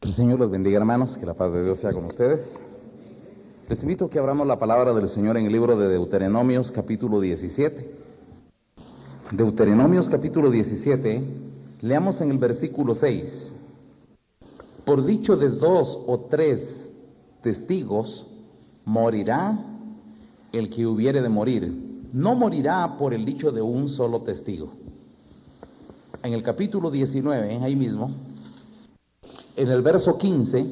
El Señor los bendiga, hermanos, que la paz de Dios sea con ustedes. Les invito a que abramos la palabra del Señor en el libro de Deuteronomios, capítulo 17. Deuteronomios, capítulo 17, leamos en el versículo 6. Por dicho de 2 o 3 testigos, morirá el que hubiere de morir. No morirá por el dicho de un solo testigo. En el capítulo 19, ahí mismo, en el verso 15,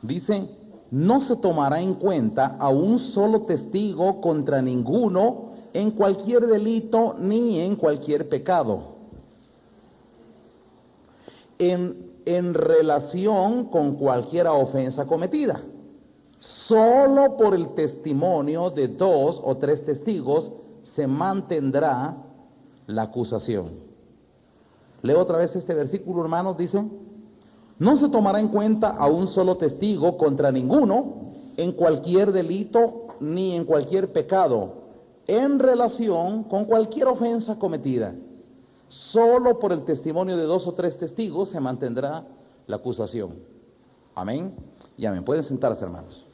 dice: no se tomará en cuenta a un solo testigo contra ninguno en cualquier delito ni en cualquier pecado, en relación con cualquier ofensa cometida. Solo por el testimonio de 2 o 3 testigos se mantendrá la acusación. Leo otra vez este versículo, hermanos. Dice: no se tomará en cuenta a un solo testigo contra ninguno en cualquier delito ni en cualquier pecado, en relación con cualquier ofensa cometida. Solo por el testimonio de 2 o 3 testigos se mantendrá la acusación. Amén y amén. Pueden sentarse, hermanos.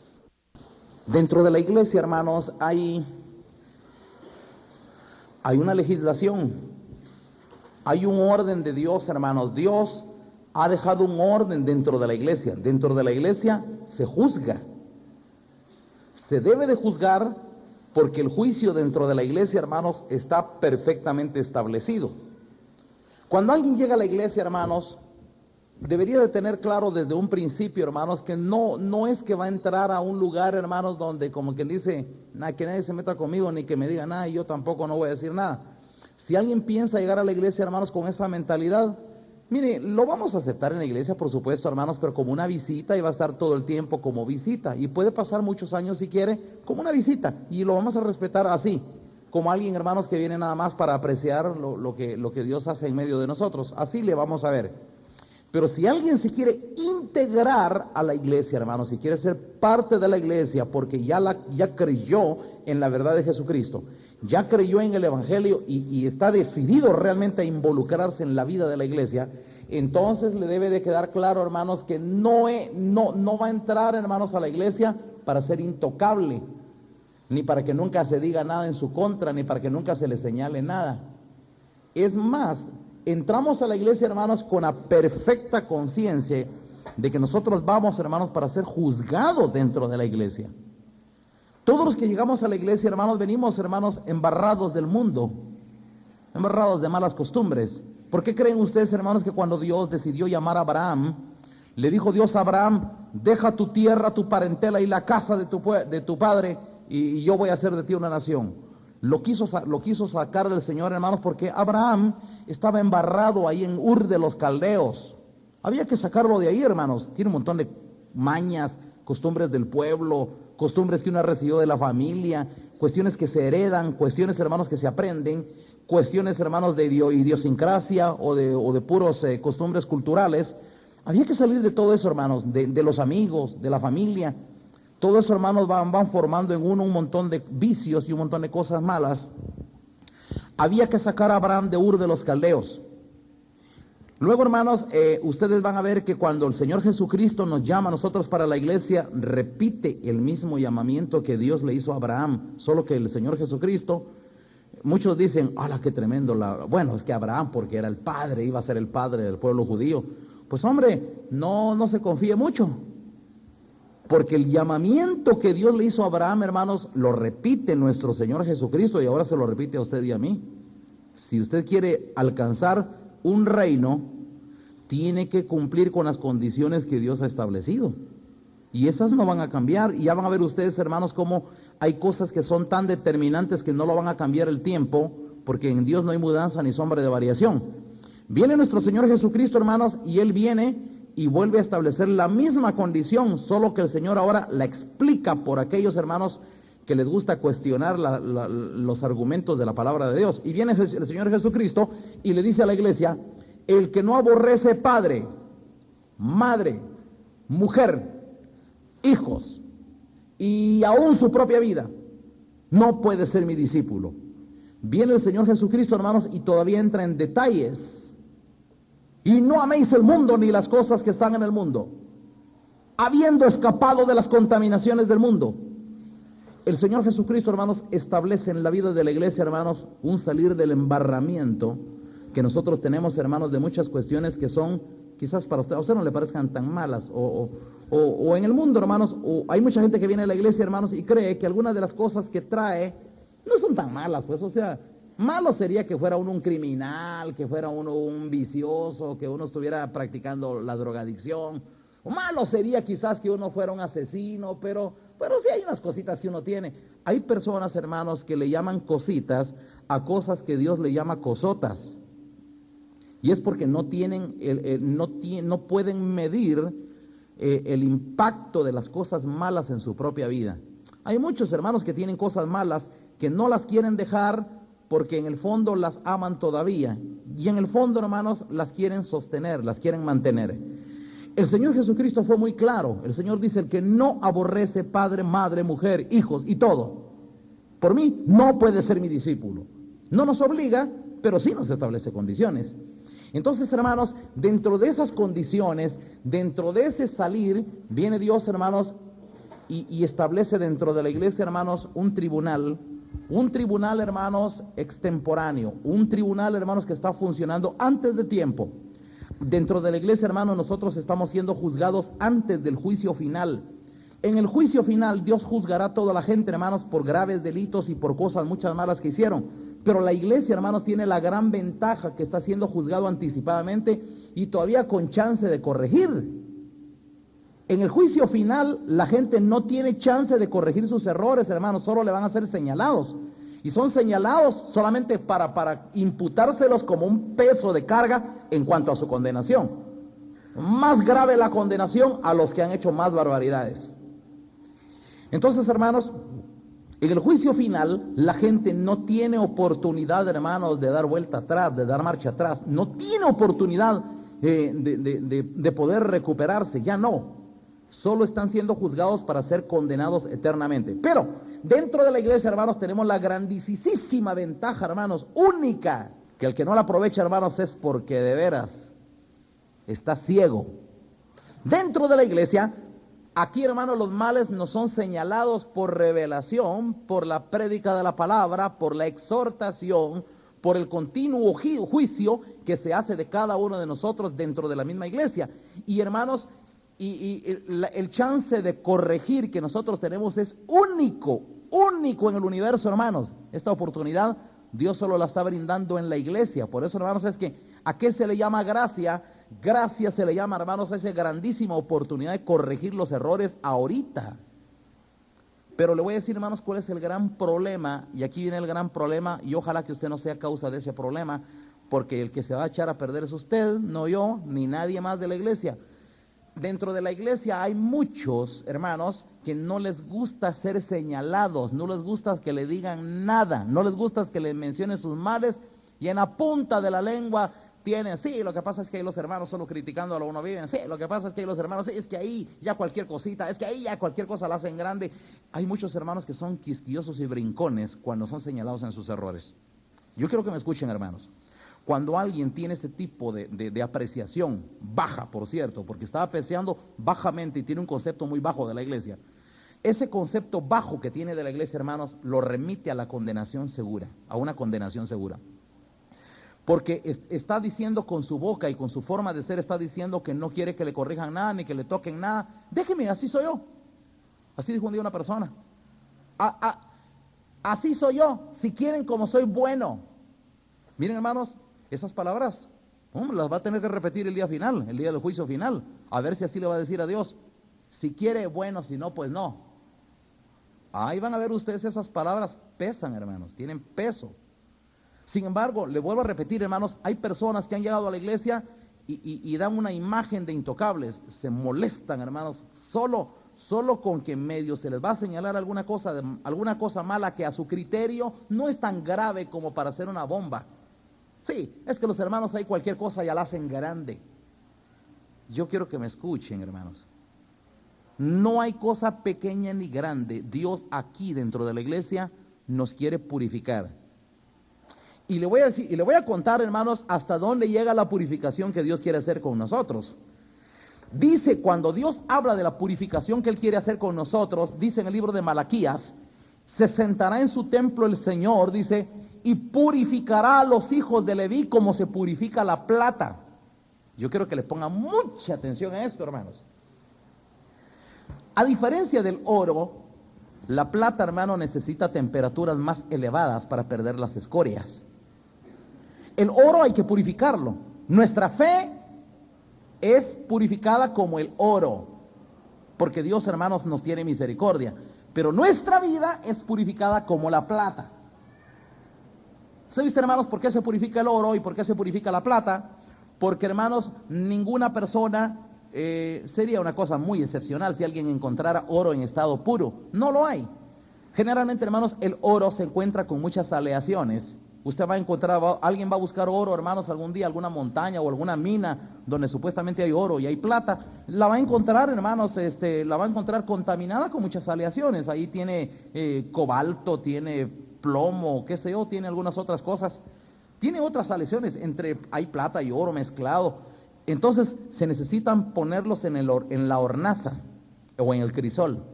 Dentro de la iglesia, hermanos, hay una legislación, hay un orden de Dios, hermanos. Dios ha dejado un orden dentro de la iglesia. Dentro de la iglesia se juzga. Se debe de juzgar porque el juicio dentro de la iglesia, hermanos, está perfectamente establecido. Cuando alguien llega a la iglesia, hermanos, debería de tener claro desde un principio, hermanos, que no es que va a entrar a un lugar, hermanos, donde como quien dice, que nadie se meta conmigo ni que me diga nada y yo tampoco no voy a decir nada. Si alguien piensa llegar a la iglesia, hermanos, con esa mentalidad, mire, lo vamos a aceptar en la iglesia, por supuesto, hermanos, pero como una visita, y va a estar todo el tiempo como visita, y puede pasar muchos años si quiere, como una visita, y lo vamos a respetar así, como alguien, hermanos, que viene nada más para apreciar lo que Dios hace en medio de nosotros. Así le vamos a ver. Pero si alguien se quiere integrar a la iglesia, hermanos, si quiere ser parte de la iglesia porque ya creyó en la verdad de Jesucristo, ya creyó en el evangelio y está decidido realmente a involucrarse en la vida de la iglesia, entonces le debe de quedar claro, hermanos, que no va a entrar, hermanos, a la iglesia para ser intocable, ni para que nunca se diga nada en su contra, ni para que nunca se le señale nada. Es más, entramos a la iglesia, hermanos, con la perfecta conciencia de que nosotros vamos, hermanos, para ser juzgados dentro de la iglesia. Todos los que llegamos a la iglesia, hermanos, venimos, hermanos, embarrados del mundo, embarrados de malas costumbres. ¿Por qué creen ustedes, hermanos, que cuando Dios decidió llamar a Abraham, le dijo Dios a Abraham: deja tu tierra, tu parentela y la casa de tu padre, y yo voy a hacer de ti una nación? Lo quiso sacar del Señor, hermanos, porque Abraham estaba embarrado ahí en Ur de los Caldeos. Había que sacarlo de ahí, hermanos. Tiene un montón de mañas, costumbres del pueblo, costumbres que uno ha recibido de la familia, cuestiones que se heredan, cuestiones, hermanos, que se aprenden, cuestiones, hermanos, de idiosincrasia o de puros costumbres culturales. Había que salir de todo eso, hermanos, de los amigos, de la familia. Todo eso, hermanos, van formando en uno un montón de vicios y un montón de cosas malas. Había que sacar a Abraham de Ur de los Caldeos. Luego, hermanos, ustedes van a ver que cuando el Señor Jesucristo nos llama a nosotros para la iglesia, repite el mismo llamamiento que Dios le hizo a Abraham, solo que el Señor Jesucristo, muchos dicen: ¡hala, qué tremendo! Bueno, es que Abraham, porque era el padre, iba a ser el padre del pueblo judío. Pues hombre, no se confíe mucho. Porque el llamamiento que Dios le hizo a Abraham, hermanos, lo repite nuestro Señor Jesucristo y ahora se lo repite a usted y a mí. Si usted quiere alcanzar un reino, tiene que cumplir con las condiciones que Dios ha establecido. Y esas no van a cambiar. Y ya van a ver ustedes, hermanos, cómo hay cosas que son tan determinantes que no lo van a cambiar el tiempo, porque en Dios no hay mudanza ni sombra de variación. Viene nuestro Señor Jesucristo, hermanos, y Él viene y vuelve a establecer la misma condición, solo que el Señor ahora la explica por aquellos, hermanos, que les gusta cuestionar los argumentos de la palabra de Dios. Y viene el Señor Jesucristo y le dice a la iglesia: el que no aborrece padre, madre, mujer, hijos y aún su propia vida, no puede ser mi discípulo. Viene el Señor Jesucristo, hermanos, y todavía entra en detalles. Y no améis el mundo ni las cosas que están en el mundo, habiendo escapado de las contaminaciones del mundo. El Señor Jesucristo, hermanos, establece en la vida de la iglesia, hermanos, un salir del embarramiento que nosotros tenemos, hermanos, de muchas cuestiones que son, quizás para usted, a usted no le parezcan tan malas, o en el mundo, hermanos, o hay mucha gente que viene a la iglesia, hermanos, y cree que algunas de las cosas que trae no son tan malas, pues, o sea, malo sería que fuera uno un criminal, que fuera uno un vicioso, que uno estuviera practicando la drogadicción. O malo sería quizás que uno fuera un asesino, pero sí hay unas cositas que uno tiene. Hay personas, hermanos, que le llaman cositas a cosas que Dios le llama cosotas. Y es porque no tienen, no pueden medir el impacto de las cosas malas en su propia vida. Hay muchos hermanos que tienen cosas malas que no las quieren dejar porque en el fondo las aman todavía. Y en el fondo, hermanos, las quieren sostener, las quieren mantener. El Señor Jesucristo fue muy claro. El Señor dice: el que no aborrece padre, madre, mujer, hijos y todo, por mí no puede ser mi discípulo. No nos obliga, pero sí nos establece condiciones. Entonces, hermanos, dentro de esas condiciones, dentro de ese salir, viene Dios, hermanos, y establece dentro de la iglesia, hermanos, un tribunal, hermanos, extemporáneo, un tribunal, hermanos, que está funcionando antes de tiempo. Dentro de la iglesia, hermanos, nosotros estamos siendo juzgados antes del juicio final. En el juicio final, Dios juzgará a toda la gente, hermanos, por graves delitos y por cosas muchas malas que hicieron. Pero la iglesia, hermanos, tiene la gran ventaja que está siendo juzgado anticipadamente y todavía con chance de corregir. En el juicio final, la gente no tiene chance de corregir sus errores, hermanos, solo le van a ser señalados. Y son señalados solamente para imputárselos como un peso de carga en cuanto a su condenación. Más grave la condenación a los que han hecho más barbaridades. Entonces, hermanos, en el juicio final, la gente no tiene oportunidad, hermanos, de dar vuelta atrás, de dar marcha atrás. No tiene oportunidad de poder recuperarse, ya no. Solo están siendo juzgados para ser condenados eternamente. Pero dentro de la iglesia, hermanos, tenemos la grandísima ventaja, hermanos, única, que el que no la aprovecha, hermanos, es porque de veras está ciego. Dentro de la iglesia, aquí, hermanos, los males nos son señalados por revelación, por la prédica de la palabra, por la exhortación, por el continuo juicio que se hace de cada uno de nosotros dentro de la misma iglesia. Y, hermanos, el chance de corregir que nosotros tenemos es único en el universo, hermanos. Esta oportunidad Dios solo la está brindando en la iglesia. Por eso, hermanos, es que ¿a qué se le llama gracia? Gracia se le llama, hermanos, a esa grandísima oportunidad de corregir los errores ahorita. Pero le voy a decir, hermanos, cuál es el gran problema. Y aquí viene el gran problema, y ojalá que usted no sea causa de ese problema, porque el que se va a echar a perder es usted, no yo, ni nadie más de la iglesia. Dentro de la iglesia hay muchos, hermanos, que no les gusta ser señalados, no les gusta que le digan nada, no les gusta que le mencionen sus males, y en la punta de la lengua tienen: sí, lo que pasa es que ahí los hermanos solo criticando a lo uno viven, sí, lo que pasa es que ahí los hermanos, sí, es que ahí ya cualquier cosita, es que ahí ya cualquier cosa la hacen grande. Hay muchos hermanos que son quisquillosos y brincones cuando son señalados en sus errores. Yo quiero que me escuchen, hermanos. Cuando alguien tiene ese tipo de apreciación baja, por cierto, porque está apreciando bajamente y tiene un concepto muy bajo de la iglesia, ese concepto bajo que tiene de la iglesia, hermanos, lo remite a la condenación segura, a una condenación segura. Porque está diciendo con su boca y con su forma de ser, está diciendo que no quiere que le corrijan nada, ni que le toquen nada. Déjeme, así soy yo. Así dijo un día una persona. Así soy yo, si quieren como soy bueno. Miren, hermanos, esas palabras, las va a tener que repetir el día final, el día del juicio final, a ver si así le va a decir a Dios. Si quiere, bueno; si no, pues no. Ahí van a ver ustedes, esas palabras pesan, hermanos, tienen peso. Sin embargo, le vuelvo a repetir, hermanos, hay personas que han llegado a la iglesia y dan una imagen de intocables, se molestan, hermanos, solo con que en medio se les va a señalar alguna cosa mala que a su criterio no es tan grave como para hacer una bomba. Sí, es que los hermanos ahí cualquier cosa ya la hacen grande. Yo quiero que me escuchen, hermanos. No hay cosa pequeña ni grande. Dios aquí dentro de la iglesia nos quiere purificar. Y le voy a decir, y le voy a contar, hermanos, hasta dónde llega la purificación que Dios quiere hacer con nosotros. Dice, cuando Dios habla de la purificación que Él quiere hacer con nosotros, dice en el libro de Malaquías, se sentará en su templo el Señor, dice, y purificará a los hijos de Leví como se purifica la plata. Yo quiero que le pongan mucha atención a esto, hermanos. A diferencia del oro, la plata, hermano, necesita temperaturas más elevadas para perder las escorias. El oro hay que purificarlo. Nuestra fe es purificada como el oro, porque Dios, hermanos, nos tiene misericordia. Pero nuestra vida es purificada como la plata. ¿Se viste, hermanos, por qué se purifica el oro y por qué se purifica la plata? Porque, hermanos, ninguna persona, sería una cosa muy excepcional si alguien encontrara oro en estado puro. No lo hay. Generalmente, hermanos, el oro se encuentra con muchas aleaciones. Usted va a encontrar, alguien va a buscar oro, hermanos, algún día, alguna montaña o alguna mina donde supuestamente hay oro y hay plata. La va a encontrar, hermanos, la va a encontrar contaminada con muchas aleaciones. Ahí tiene cobalto, tiene plomo, qué sé yo, tiene algunas otras cosas. Tiene otras aleaciones, hay plata y oro mezclado. Entonces se necesitan ponerlos en la hornaza o en el crisol.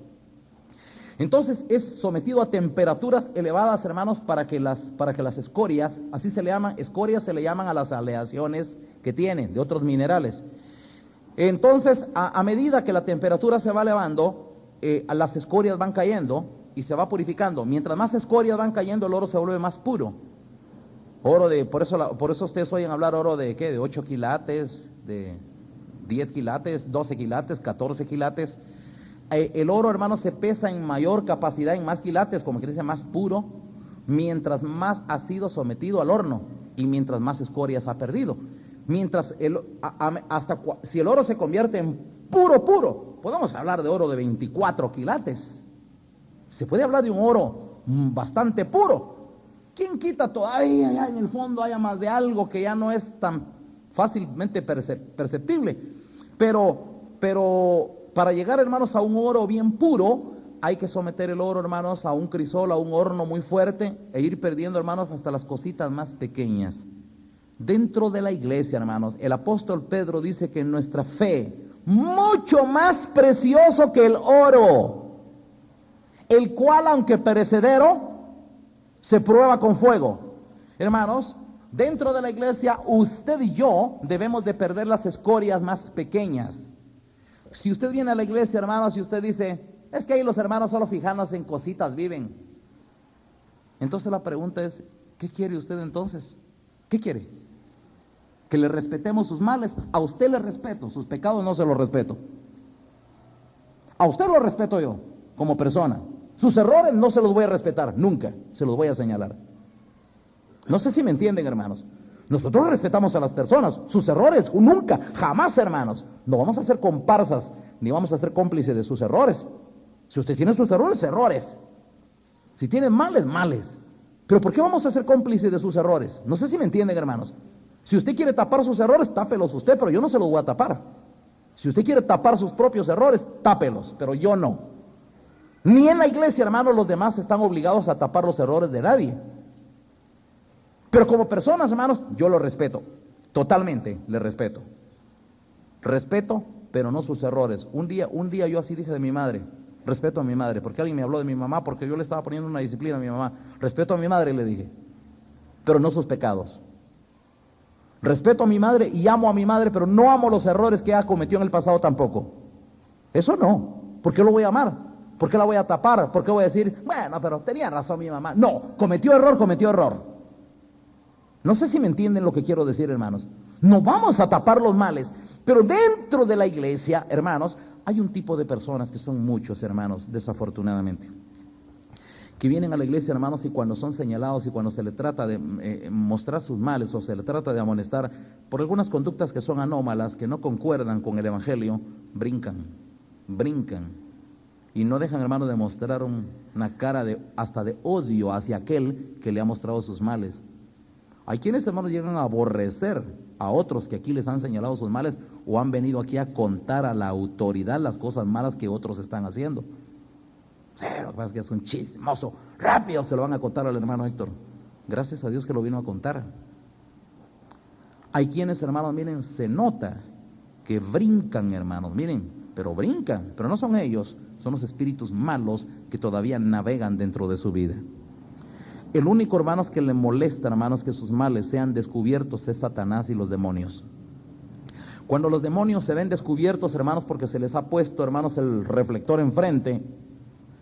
Entonces es sometido a temperaturas elevadas, hermanos, para que las escorias, así se le llaman, escorias se le llaman a las aleaciones que tienen de otros minerales. Entonces, a medida que la temperatura se va elevando, las escorias van cayendo y se va purificando. Mientras más escorias van cayendo, el oro se vuelve más puro. Por eso ustedes oyen hablar oro de ¿qué? De 8 quilates, de 10 quilates, 12 quilates, 14 quilates. El oro, hermanos, se pesa en mayor capacidad, en más quilates, como que dice, más puro, mientras más ha sido sometido al horno y mientras más escorias ha perdido. Si el oro se convierte en puro, podemos hablar de oro de 24 quilates. Se puede hablar de un oro bastante puro. ¿Quién quita todavía allá en el fondo haya más de algo que ya no es tan fácilmente perceptible? Pero para llegar, hermanos, a un oro bien puro, hay que someter el oro, hermanos, a un crisol, a un horno muy fuerte e ir perdiendo, hermanos, hasta las cositas más pequeñas. Dentro de la iglesia, hermanos, el apóstol Pedro dice que nuestra fe, mucho más precioso que el oro, el cual, aunque perecedero, se prueba con fuego. Hermanos, dentro de la iglesia, usted y yo debemos de perder las escorias más pequeñas. Si usted viene a la iglesia, hermanos, y usted dice, es que ahí los hermanos solo fijándose en cositas viven. Entonces la pregunta es, ¿qué quiere usted entonces? ¿Qué quiere? ¿Que le respetemos sus males? A usted le respeto, sus pecados no se los respeto. A usted lo respeto yo, como persona. Sus errores no se los voy a respetar, nunca, se los voy a señalar. No sé si me entienden, hermanos. Nosotros respetamos a las personas, sus errores, nunca, jamás, hermanos. No vamos a ser comparsas, ni vamos a ser cómplices de sus errores. Si usted tiene sus errores, errores. Si tiene males, males. Pero ¿por qué vamos a ser cómplices de sus errores? No sé si me entienden, hermanos. Si usted quiere tapar sus errores, tápelos usted, pero yo no se los voy a tapar. Si usted quiere tapar sus propios errores, tápelos, pero yo no. Ni en la iglesia, hermanos, los demás están obligados a tapar los errores de nadie. Pero como personas, hermanos, yo lo respeto, totalmente le respeto. Respeto, pero no sus errores. Un día yo así dije de mi madre, respeto a mi madre, porque alguien me habló de mi mamá, porque yo le estaba poniendo una disciplina a mi mamá. Respeto a mi madre, le dije, pero no sus pecados. Respeto a mi madre y amo a mi madre, pero no amo los errores que ella cometió en el pasado tampoco. Eso no. ¿Por qué lo voy a amar? ¿Por qué la voy a tapar? ¿Por qué voy a decir, bueno, pero tenía razón mi mamá? No, cometió error. No sé si me entienden lo que quiero decir, hermanos. No vamos a tapar los males, pero dentro de la iglesia, hermanos, hay un tipo de personas que son muchos, hermanos, desafortunadamente, que vienen a la iglesia, hermanos, y cuando son señalados y cuando se le trata de mostrar sus males o se le trata de amonestar por algunas conductas que son anómalas, que no concuerdan con el evangelio, brincan y no dejan, hermanos, de mostrar una cara hasta de odio hacia aquel que le ha mostrado sus males. Hay quienes, hermanos, llegan a aborrecer a otros que aquí les han señalado sus males o han venido aquí a contar a la autoridad las cosas malas que otros están haciendo. Sí, lo que pasa es que es un chismoso, rápido se lo van a contar al hermano Héctor. Gracias a Dios que lo vino a contar. Hay quienes, hermanos, miren, se nota que brincan, hermanos, miren, pero brincan, pero no son ellos, son los espíritus malos que todavía navegan dentro de su vida. El único, hermanos, que le molesta, hermanos, que sus males sean descubiertos es Satanás y los demonios. Cuando los demonios se ven descubiertos, hermanos, porque se les ha puesto, hermanos, el reflector enfrente,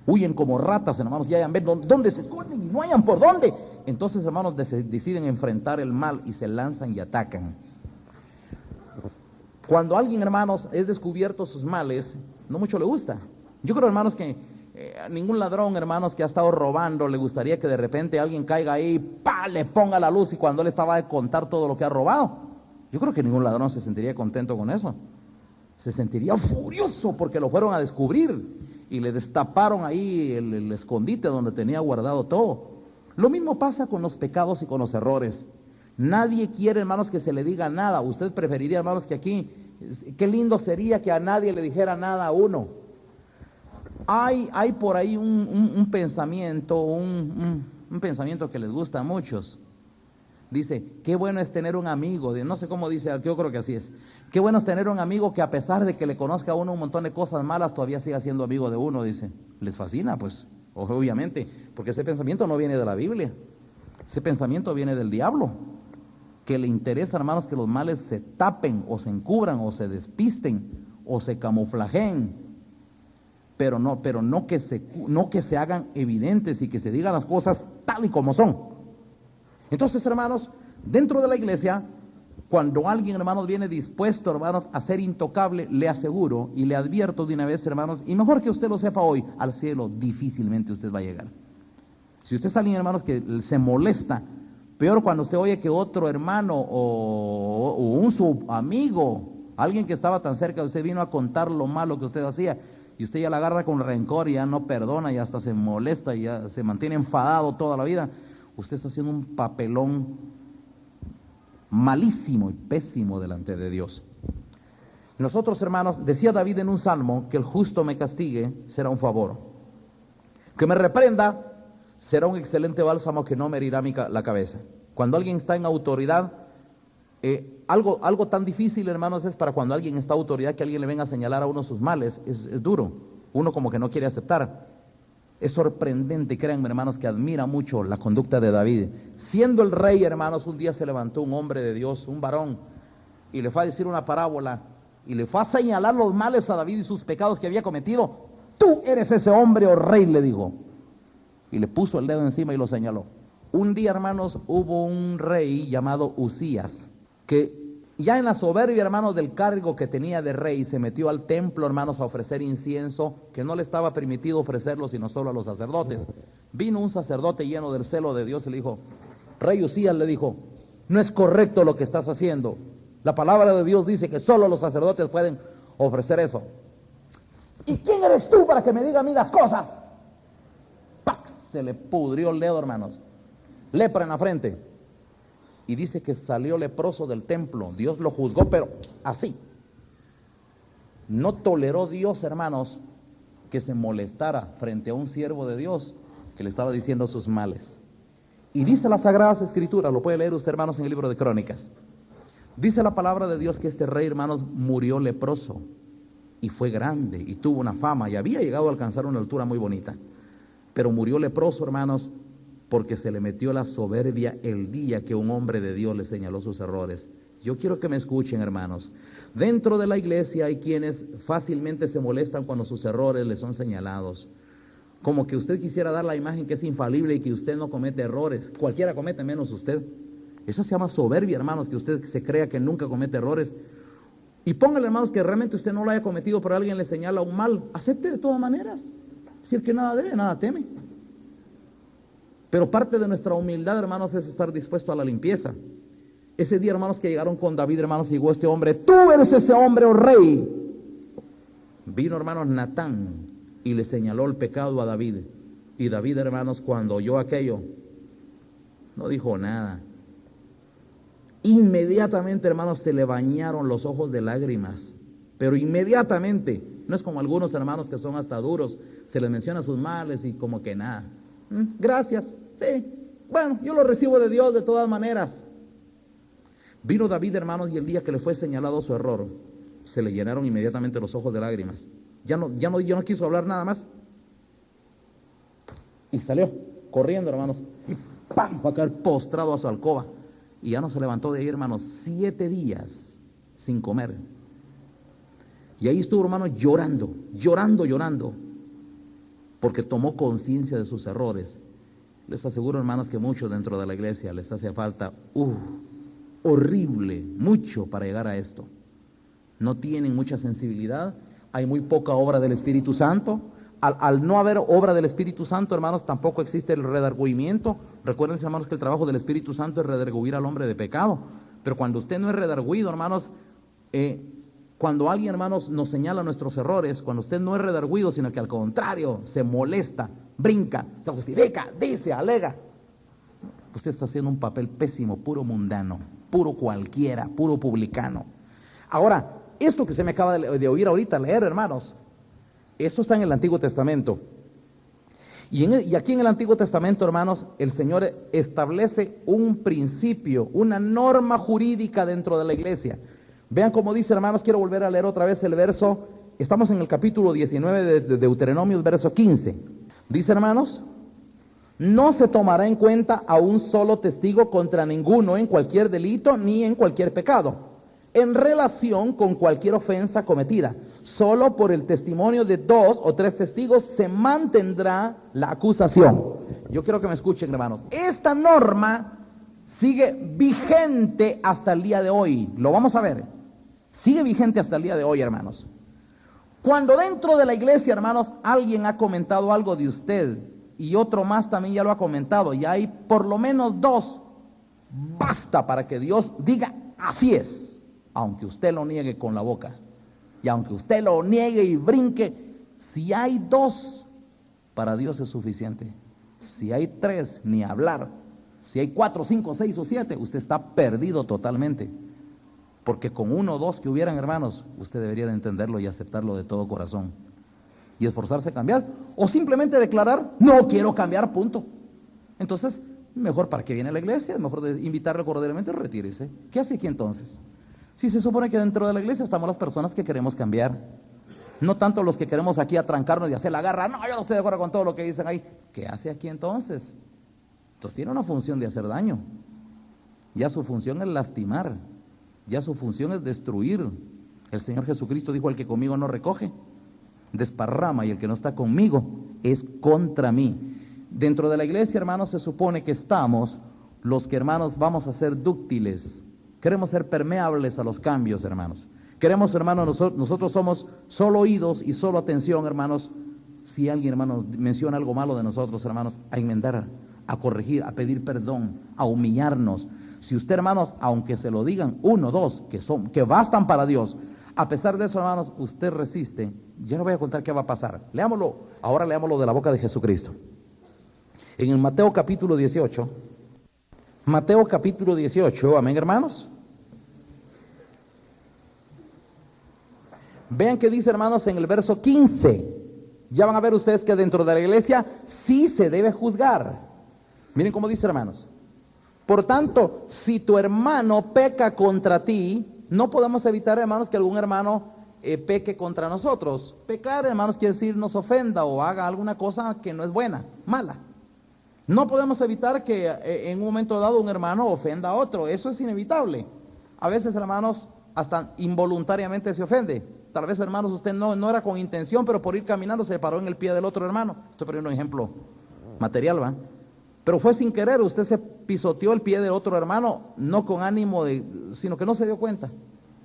huyen como ratas, hermanos, ya ven dónde se esconden y no hayan por dónde. Entonces, hermanos, deciden enfrentar el mal y se lanzan y atacan. Cuando alguien, hermanos, es descubierto sus males, no mucho le gusta. Yo creo, hermanos, que a ningún ladrón, hermanos, que ha estado robando, le gustaría que de repente alguien caiga ahí, ¡pa!, le ponga la luz y cuando él estaba a contar todo lo que ha robado. Yo creo que ningún ladrón se sentiría contento con eso. Se sentiría furioso porque lo fueron a descubrir y le destaparon ahí el escondite donde tenía guardado todo. Lo mismo pasa con los pecados y con los errores. Nadie quiere, hermanos, que se le diga nada. Usted preferiría, hermanos, que aquí, qué lindo sería que a nadie le dijera nada a uno. Hay por ahí un pensamiento, un pensamiento que les gusta a muchos. Dice, qué bueno es tener un amigo, no sé cómo dice, yo creo que así es. Qué bueno es tener un amigo que a pesar de que le conozca a uno un montón de cosas malas, todavía siga siendo amigo de uno, dice. Les fascina, pues, obviamente, porque ese pensamiento no viene de la Biblia. Ese pensamiento viene del diablo, que le interesa, hermanos, que los males se tapen, o se encubran, o se despisten, o se camuflajeen, pero no que se hagan evidentes y que se digan las cosas tal y como son. Entonces, hermanos, dentro de la iglesia, cuando alguien, hermanos, viene dispuesto, hermanos, a ser intocable, le aseguro y le advierto de una vez, hermanos, y mejor que usted lo sepa hoy, al cielo difícilmente usted va a llegar. Si usted es alguien, hermanos, que se molesta, peor cuando usted oye que otro hermano o un su amigo, alguien que estaba tan cerca de usted, vino a contar lo malo que usted hacía, y usted ya la agarra con rencor y ya no perdona y hasta se molesta y ya se mantiene enfadado toda la vida, usted está haciendo un papelón malísimo y pésimo delante de Dios. Nosotros, hermanos, decía David en un salmo, que el justo me castigue será un favor, que me reprenda será un excelente bálsamo que no me herirá la cabeza. Cuando alguien está en autoridad, algo tan difícil, hermanos, es para cuando alguien está en autoridad, que alguien le venga a señalar a uno sus males, es duro, uno como que no quiere aceptar. Es sorprendente, créanme, hermanos, que admira mucho la conducta de David. Siendo el rey, hermanos, un día se levantó un hombre de Dios, un varón, y le fue a decir una parábola, y le fue a señalar los males a David y sus pecados que había cometido. Tú eres ese hombre, oh rey, le dijo. Y le puso el dedo encima y lo señaló. Un día, hermanos, hubo un rey llamado Usías, que ya en la soberbia, hermanos, del cargo que tenía de rey, se metió al templo, hermanos, a ofrecer incienso, que no le estaba permitido ofrecerlo, sino solo a los sacerdotes. Vino un sacerdote lleno del celo de Dios y le dijo, rey Usías, le dijo, no es correcto lo que estás haciendo. La palabra de Dios dice que solo los sacerdotes pueden ofrecer eso. ¿Y quién eres tú para que me diga a mí las cosas? ¡Pac! Se le pudrió el dedo, hermanos. Lepra en la frente. Y dice que salió leproso del templo. Dios lo juzgó, pero así. No toleró Dios, hermanos, que se molestara frente a un siervo de Dios que le estaba diciendo sus males. Y dice las Sagradas Escrituras, lo puede leer usted, hermanos, en el libro de Crónicas. Dice la palabra de Dios que este rey, hermanos, murió leproso. Y fue grande, y tuvo una fama, y había llegado a alcanzar una altura muy bonita. Pero murió leproso, hermanos, porque se le metió la soberbia el día que un hombre de Dios le señaló sus errores. Yo quiero que me escuchen, hermanos. Dentro de la iglesia hay quienes fácilmente se molestan cuando sus errores les son señalados. Como que usted quisiera dar la imagen que es infalible y que usted no comete errores. Cualquiera comete menos usted. Eso se llama soberbia, hermanos, que usted se crea que nunca comete errores. Y póngale, hermanos, que realmente usted no lo haya cometido, pero alguien le señala un mal. Acepte de todas maneras. Si el que nada debe, nada teme. Pero parte de nuestra humildad, hermanos, es estar dispuesto a la limpieza. Ese día, hermanos, que llegaron con David, hermanos, llegó este hombre, tú eres ese hombre, oh rey. Vino, hermanos, Natán y le señaló el pecado a David. Y David, hermanos, cuando oyó aquello, no dijo nada. Inmediatamente, hermanos, se le bañaron los ojos de lágrimas. Pero inmediatamente, no es como algunos hermanos que son hasta duros, se les menciona sus males y como que nada. Gracias, sí, bueno, yo lo recibo de Dios de todas maneras. Vino David, hermanos, y el día que le fue señalado su error, se le llenaron inmediatamente los ojos de lágrimas. Ya no quiso hablar nada más. Y salió corriendo, hermanos, y ¡pam! Fue a caer postrado a su alcoba. Y ya no se levantó de ahí, hermanos, 7 días sin comer. Y ahí estuvo, hermanos, llorando, porque tomó conciencia de sus errores. Les aseguro, hermanos, que muchos dentro de la iglesia les hace falta, horrible, mucho para llegar a esto. No tienen mucha sensibilidad, hay muy poca obra del Espíritu Santo. Al no haber obra del Espíritu Santo, hermanos, tampoco existe el redargüimiento. Recuerden, hermanos, que el trabajo del Espíritu Santo es redarguir al hombre de pecado. Pero cuando usted no es redarguido, hermanos, cuando alguien, hermanos, nos señala nuestros errores, cuando usted no es redarguido, sino que al contrario, se molesta, brinca, se justifica, dice, alega, usted está haciendo un papel pésimo, puro mundano, puro cualquiera, puro publicano. Ahora, esto que se me acaba de oír ahorita leer, hermanos, esto está en el Antiguo Testamento. Y aquí en el Antiguo Testamento, hermanos, el Señor establece un principio, una norma jurídica dentro de la iglesia. Vean cómo dice, hermanos, quiero volver a leer otra vez el verso. Estamos en el capítulo 19 de Deuteronomio, verso 15. Dice, hermanos, no se tomará en cuenta a un solo testigo contra ninguno en cualquier delito ni en cualquier pecado, en relación con cualquier ofensa cometida. Solo por el testimonio de 2 o 3 testigos se mantendrá la acusación. Yo quiero que me escuchen, hermanos. Esta norma sigue vigente hasta el día de hoy. Lo vamos a ver. Sigue vigente hasta el día de hoy, hermanos. Cuando dentro de la iglesia, hermanos, alguien ha comentado algo de usted y otro más también ya lo ha comentado, y hay por lo menos 2, basta para que Dios diga, así es, aunque usted lo niegue con la boca. Y aunque usted lo niegue y brinque, si hay 2, para Dios es suficiente. Si hay 3, ni hablar. Si hay 4, 5, 6 o 7, usted está perdido totalmente. Porque con 1 o 2 que hubieran, hermanos, usted debería de entenderlo y aceptarlo de todo corazón. Y esforzarse a cambiar. O simplemente declarar, no quiero cambiar, punto. Entonces, mejor para qué viene la iglesia, mejor de invitarle cordialmente, retírese. ¿Qué hace aquí entonces? Si se supone que dentro de la iglesia estamos las personas que queremos cambiar, no tanto los que queremos aquí atrancarnos y hacer la garra. No, yo no estoy de acuerdo con todo lo que dicen ahí. ¿Qué hace aquí entonces? Entonces tiene una función de hacer daño. Ya su función es lastimar, ya su función es destruir. El Señor Jesucristo dijo, el que conmigo no recoge, desparrama, y el que no está conmigo es contra mí. Dentro de la iglesia, hermanos, se supone que estamos los que, hermanos, vamos a ser dúctiles. Queremos ser permeables a los cambios, hermanos. Queremos, hermanos, nosotros somos solo oídos y solo atención, hermanos. Si alguien, hermanos, menciona algo malo de nosotros, hermanos, a enmendar, a corregir, a pedir perdón, a humillarnos. Si usted, hermanos, aunque se lo digan 1, 2, que bastan para Dios, a pesar de eso, hermanos, usted resiste, yo no voy a contar qué va a pasar. Leámoslo, ahora leámoslo de la boca de Jesucristo. En el Mateo capítulo 18, Mateo capítulo 18, amén, hermanos. Vean que dice, hermanos, en el verso 15. Ya van a ver ustedes que dentro de la iglesia sí se debe juzgar. Miren cómo dice, hermanos. Por tanto, si tu hermano peca contra ti, no podemos evitar, hermanos, que algún hermano peque contra nosotros. Pecar, hermanos, quiere decir nos ofenda o haga alguna cosa que no es buena, mala. No podemos evitar que en un momento dado un hermano ofenda a otro. Eso es inevitable. A veces, hermanos, hasta involuntariamente se ofende. Tal vez, hermanos, usted no era con intención, pero por ir caminando se paró en el pie del otro hermano. Estoy poniendo un ejemplo material, ¿va? Pero fue sin querer, usted se pisoteó el pie del otro hermano, no con ánimo sino que no se dio cuenta.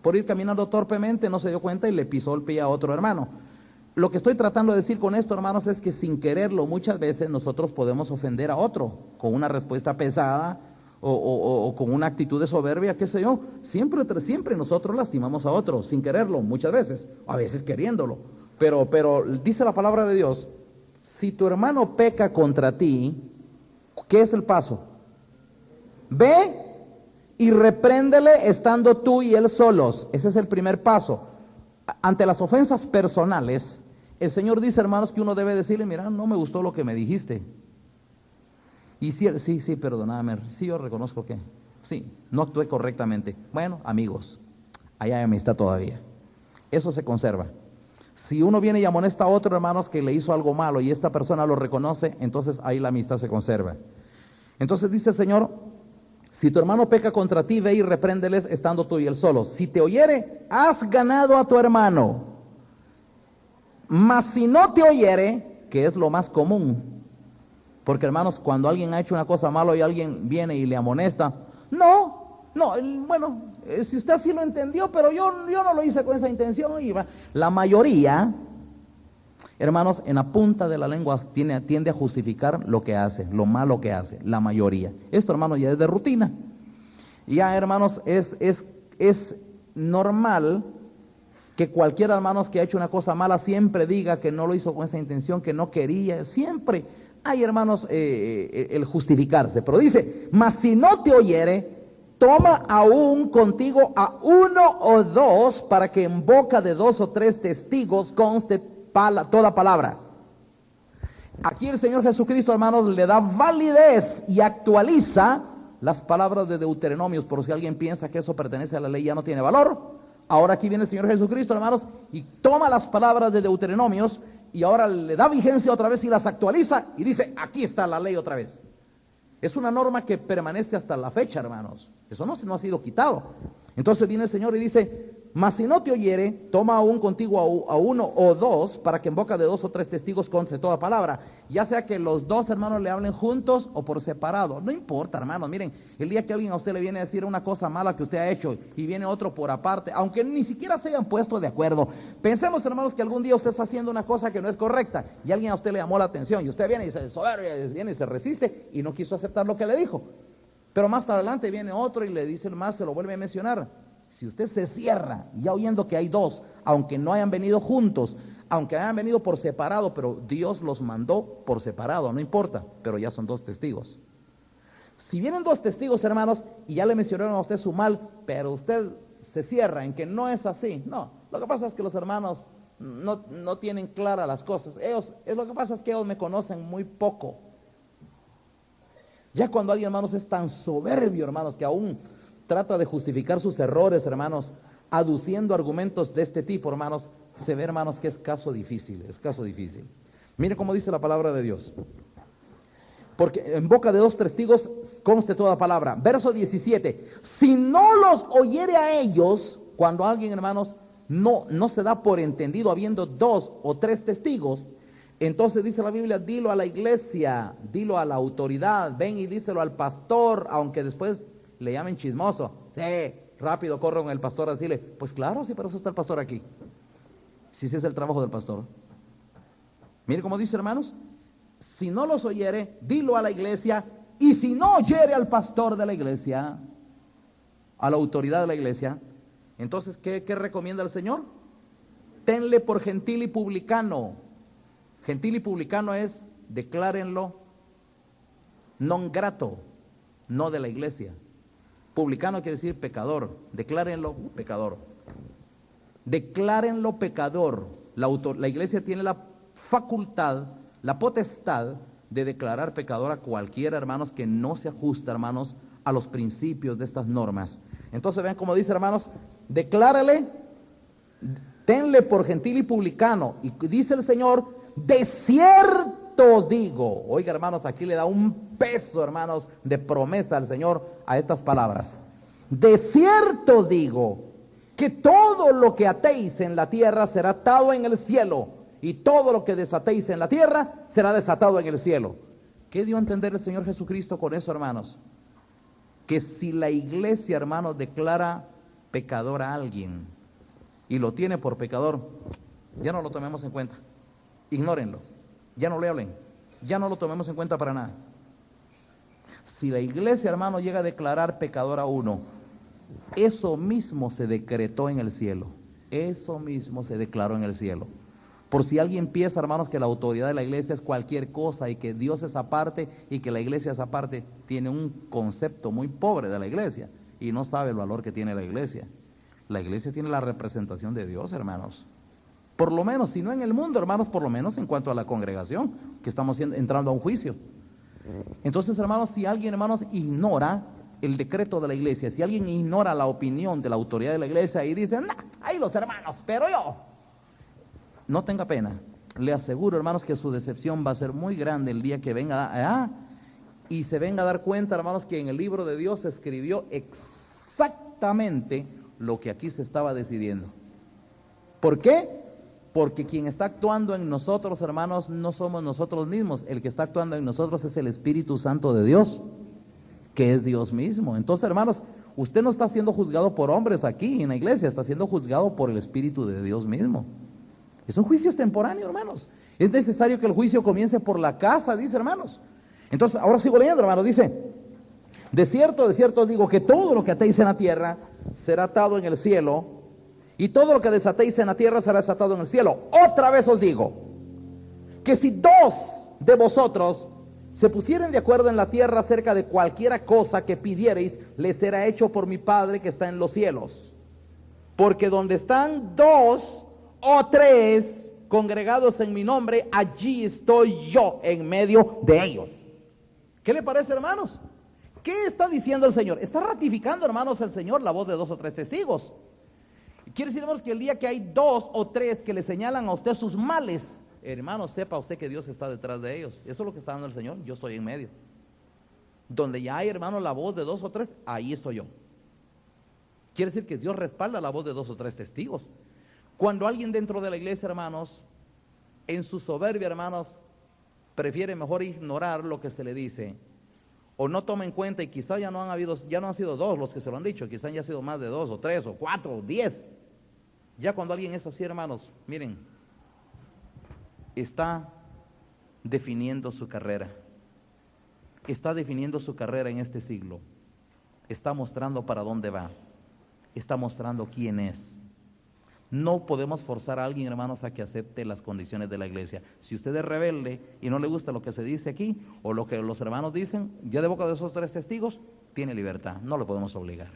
Por ir caminando torpemente no se dio cuenta y le pisó el pie a otro hermano. Lo que estoy tratando de decir con esto, hermanos, es que sin quererlo muchas veces nosotros podemos ofender a otro con una respuesta pesada o con una actitud de soberbia, qué sé yo. Siempre nosotros lastimamos a otro sin quererlo, muchas veces, a veces queriéndolo. Pero dice la palabra de Dios, si tu hermano peca contra ti, ¿qué es el paso? Ve y repréndele estando tú y él solos. Ese es el primer paso. Ante las ofensas personales, el Señor dice, hermanos, que uno debe decirle, mira, no me gustó lo que me dijiste. Y sí, sí, perdóname, sí, yo reconozco que, sí, no actué correctamente. Bueno, amigos, allá hay amistad todavía. Eso se conserva. Si uno viene y amonesta a otro, hermanos, que le hizo algo malo y esta persona lo reconoce, entonces ahí la amistad se conserva. Entonces dice el Señor, si tu hermano peca contra ti, ve y repréndeles estando tú y él solo. Si te oyere, has ganado a tu hermano. Mas si no te oyere, que es lo más común, porque hermanos, cuando alguien ha hecho una cosa mala y alguien viene y le amonesta, bueno, si usted así lo entendió, pero yo no lo hice con esa intención. Y la mayoría, hermanos, en la punta de la lengua tiende a justificar lo que hace, lo malo que hace, la mayoría. Esto, hermanos, ya es de rutina. Ya, hermanos, es normal que cualquier hermano que ha hecho una cosa mala siempre diga que no lo hizo con esa intención, que no quería. Siempre hay, hermanos, el justificarse. Pero dice, mas si no te oyere, toma aún contigo a uno o dos, para que en boca de 2 o 3 testigos conste toda palabra. Aquí el Señor Jesucristo, hermanos, le da validez y actualiza las palabras de Deuteronomios. Por si alguien piensa que eso pertenece a la ley, ya no tiene valor. Ahora aquí viene el Señor Jesucristo, hermanos, y toma las palabras de Deuteronomios y ahora le da vigencia otra vez y las actualiza y dice, aquí está la ley otra vez. Es una norma que permanece hasta la fecha, hermanos. Eso no ha sido quitado. Entonces viene el Señor y dice, mas si no te oyere, toma aún contigo a uno o dos, para que en boca de 2 o 3 testigos conste toda palabra. Ya sea que los dos hermanos le hablen juntos o por separado. No importa, hermanos. Miren, el día que alguien a usted le viene a decir una cosa mala que usted ha hecho y viene otro por aparte, aunque ni siquiera se hayan puesto de acuerdo. Pensemos, hermanos, que algún día usted está haciendo una cosa que no es correcta y alguien a usted le llamó la atención y usted viene y se resiste y no quiso aceptar lo que le dijo. Pero más adelante viene otro y le dice más, se lo vuelve a mencionar. Si usted se cierra, ya oyendo que hay dos, aunque no hayan venido juntos, aunque hayan venido por separado, pero Dios los mandó por separado, no importa, pero ya son 2 testigos. Si vienen 2 testigos, hermanos, y ya le mencionaron a usted su mal, pero usted se cierra en que no es así. No, lo que pasa es que los hermanos no tienen claras las cosas. Lo que pasa es que ellos me conocen muy poco. Ya cuando alguien, hermanos, es tan soberbio, hermanos, que aún trata de justificar sus errores, hermanos, aduciendo argumentos de este tipo, hermanos, se ve, hermanos, que es caso difícil. Mire cómo dice la palabra de Dios. Porque en boca de 2 testigos conste toda palabra. Verso 17. Si no los oyere a ellos, cuando alguien, hermanos, no se da por entendido habiendo 2 o 3 testigos, entonces dice la Biblia, dilo a la iglesia, dilo a la autoridad, ven y díselo al pastor, aunque después le llamen chismoso. Sí, rápido corre con el pastor a decirle, pues claro, sí, pero eso está el pastor aquí. Si ese es el trabajo del pastor. Mire cómo dice, hermanos, si no los oyere, dilo a la iglesia, y si no oyere al pastor de la iglesia, a la autoridad de la iglesia, entonces, ¿qué recomienda el Señor? Tenle por gentil y publicano. Gentil y publicano es, declárenlo non grato, no de la iglesia. Publicano quiere decir pecador, declárenlo pecador. Declárenlo pecador. La iglesia tiene la facultad, la potestad de declarar pecador a cualquiera, hermanos, que no se ajusta, hermanos, a los principios de estas normas. Entonces vean cómo dice, hermanos, declárale, tenle por gentil y publicano, y dice el Señor, de cierto os digo. Oiga, hermanos, aquí le da un peso, hermanos, de promesa al Señor a estas palabras. De cierto os digo, que todo lo que atéis en la tierra será atado en el cielo, y todo lo que desatéis en la tierra será desatado en el cielo. ¿Qué dio a entender el Señor Jesucristo con eso, hermanos? Que si la iglesia, hermanos, declara pecador a alguien y lo tiene por pecador, ya no lo tomemos en cuenta. Ignórenlo, ya no le hablen, ya no lo tomemos en cuenta para nada. Si la iglesia, hermano, llega a declarar pecador a uno, eso mismo se decretó en el cielo, eso mismo se declaró en el cielo. Por si alguien piensa, hermanos, que la autoridad de la iglesia es cualquier cosa y que Dios es aparte y que la iglesia es aparte, tiene un concepto muy pobre de la iglesia y no sabe el valor que tiene la iglesia. La iglesia tiene la representación de Dios, hermanos. Por lo menos, si no en el mundo, hermanos, por lo menos en cuanto a la congregación, que estamos entrando a un juicio. Entonces, hermanos, si alguien, hermanos, ignora el decreto de la iglesia, si alguien ignora la opinión de la autoridad de la iglesia y dice, nah, ahí los hermanos, pero yo, no tenga pena. Le aseguro, hermanos, que su decepción va a ser muy grande el día que venga y se venga a dar cuenta, hermanos, que en el libro de Dios se escribió exactamente lo que aquí se estaba decidiendo. ¿Por qué? Porque quien está actuando en nosotros, hermanos, no somos nosotros mismos. El que está actuando en nosotros es el Espíritu Santo de Dios, que es Dios mismo. Entonces, hermanos, usted no está siendo juzgado por hombres aquí en la iglesia, está siendo juzgado por el Espíritu de Dios mismo. Es un juicio extemporáneo, hermanos. Es necesario que el juicio comience por la casa, dice, hermanos. Entonces, ahora sigo leyendo, hermanos, dice, de cierto os digo que todo lo que atéis en la tierra será atado en el cielo, y todo lo que desatéis en la tierra será desatado en el cielo. Otra vez os digo, que si dos de vosotros se pusieren de acuerdo en la tierra acerca de cualquiera cosa que pidiereis, les será hecho por mi Padre que está en los cielos. Porque donde están dos o tres congregados en mi nombre, allí estoy yo en medio de ellos. ¿Qué le parece, hermanos? ¿Qué está diciendo el Señor? Está ratificando, hermanos, el Señor la voz de dos o tres testigos. Quiere decir, hermanos, que el día que hay dos o tres que le señalan a usted sus males, hermanos, sepa usted que Dios está detrás de ellos. Eso es lo que está dando el Señor. Yo estoy en medio. Donde ya hay, hermanos, la voz de dos o tres, ahí estoy yo. Quiere decir que Dios respalda la voz de dos o tres testigos. Cuando alguien dentro de la iglesia, hermanos, en su soberbia, hermanos, prefiere mejor ignorar lo que se le dice, o no toma en cuenta, y quizá ya no han sido dos los que se lo han dicho, quizá ya han sido más de dos, o tres, o cuatro, o 10. Ya cuando alguien es así, hermanos, miren, está definiendo su carrera. Está definiendo su carrera en este siglo. Está mostrando para dónde va. Está mostrando quién es. No podemos forzar a alguien, hermanos, a que acepte las condiciones de la iglesia. Si usted es rebelde y no le gusta lo que se dice aquí, o lo que los hermanos dicen, ya de boca de esos tres testigos, tiene libertad. No lo podemos obligar.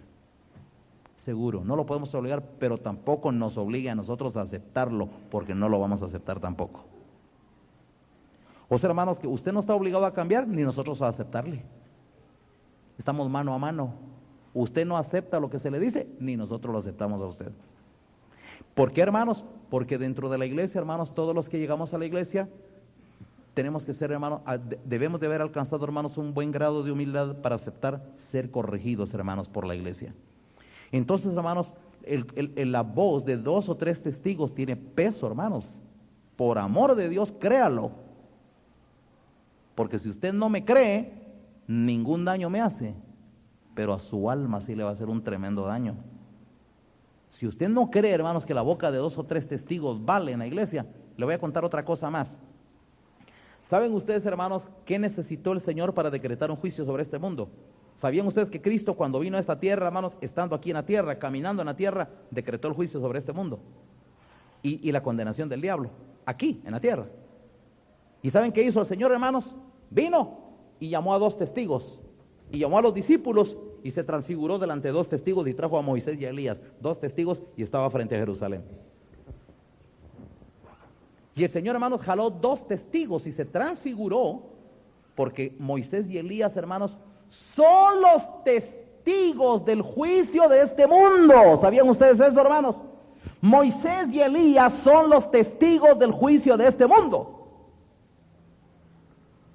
Seguro, no lo podemos obligar, pero tampoco nos obliga a nosotros a aceptarlo, porque no lo vamos a aceptar tampoco. O sea, hermanos, que usted no está obligado a cambiar, ni nosotros a aceptarle. Estamos mano a mano. Usted no acepta lo que se le dice, ni nosotros lo aceptamos a usted. ¿Por qué, hermanos? Porque dentro de la iglesia, hermanos, todos los que llegamos a la iglesia, tenemos que ser, hermanos, debemos de haber alcanzado, hermanos, un buen grado de humildad para aceptar ser corregidos, hermanos, por la iglesia. Entonces, hermanos, la voz de dos o tres testigos tiene peso, hermanos. Por amor de Dios, créalo. Porque si usted no me cree, ningún daño me hace, pero a su alma sí le va a hacer un tremendo daño. Si usted no cree, hermanos, que la boca de dos o tres testigos vale en la iglesia, le voy a contar otra cosa más. ¿Saben ustedes, hermanos, qué necesitó el Señor para decretar un juicio sobre este mundo? ¿Sabían ustedes que Cristo, cuando vino a esta tierra, hermanos, estando aquí en la tierra, caminando en la tierra, decretó el juicio sobre este mundo? Y la condenación del diablo, aquí, en la tierra. ¿Y saben qué hizo el Señor, hermanos? Vino y llamó a dos testigos, y llamó a los discípulos, y se transfiguró delante de dos testigos, y trajo a Moisés y a Elías, dos testigos, y estaba frente a Jerusalén. Y el Señor, hermanos, jaló dos testigos y se transfiguró, porque Moisés y Elías, hermanos, son los testigos del juicio de este mundo. ¿Sabían ustedes eso, hermanos? Moisés y Elías son los testigos del juicio de este mundo.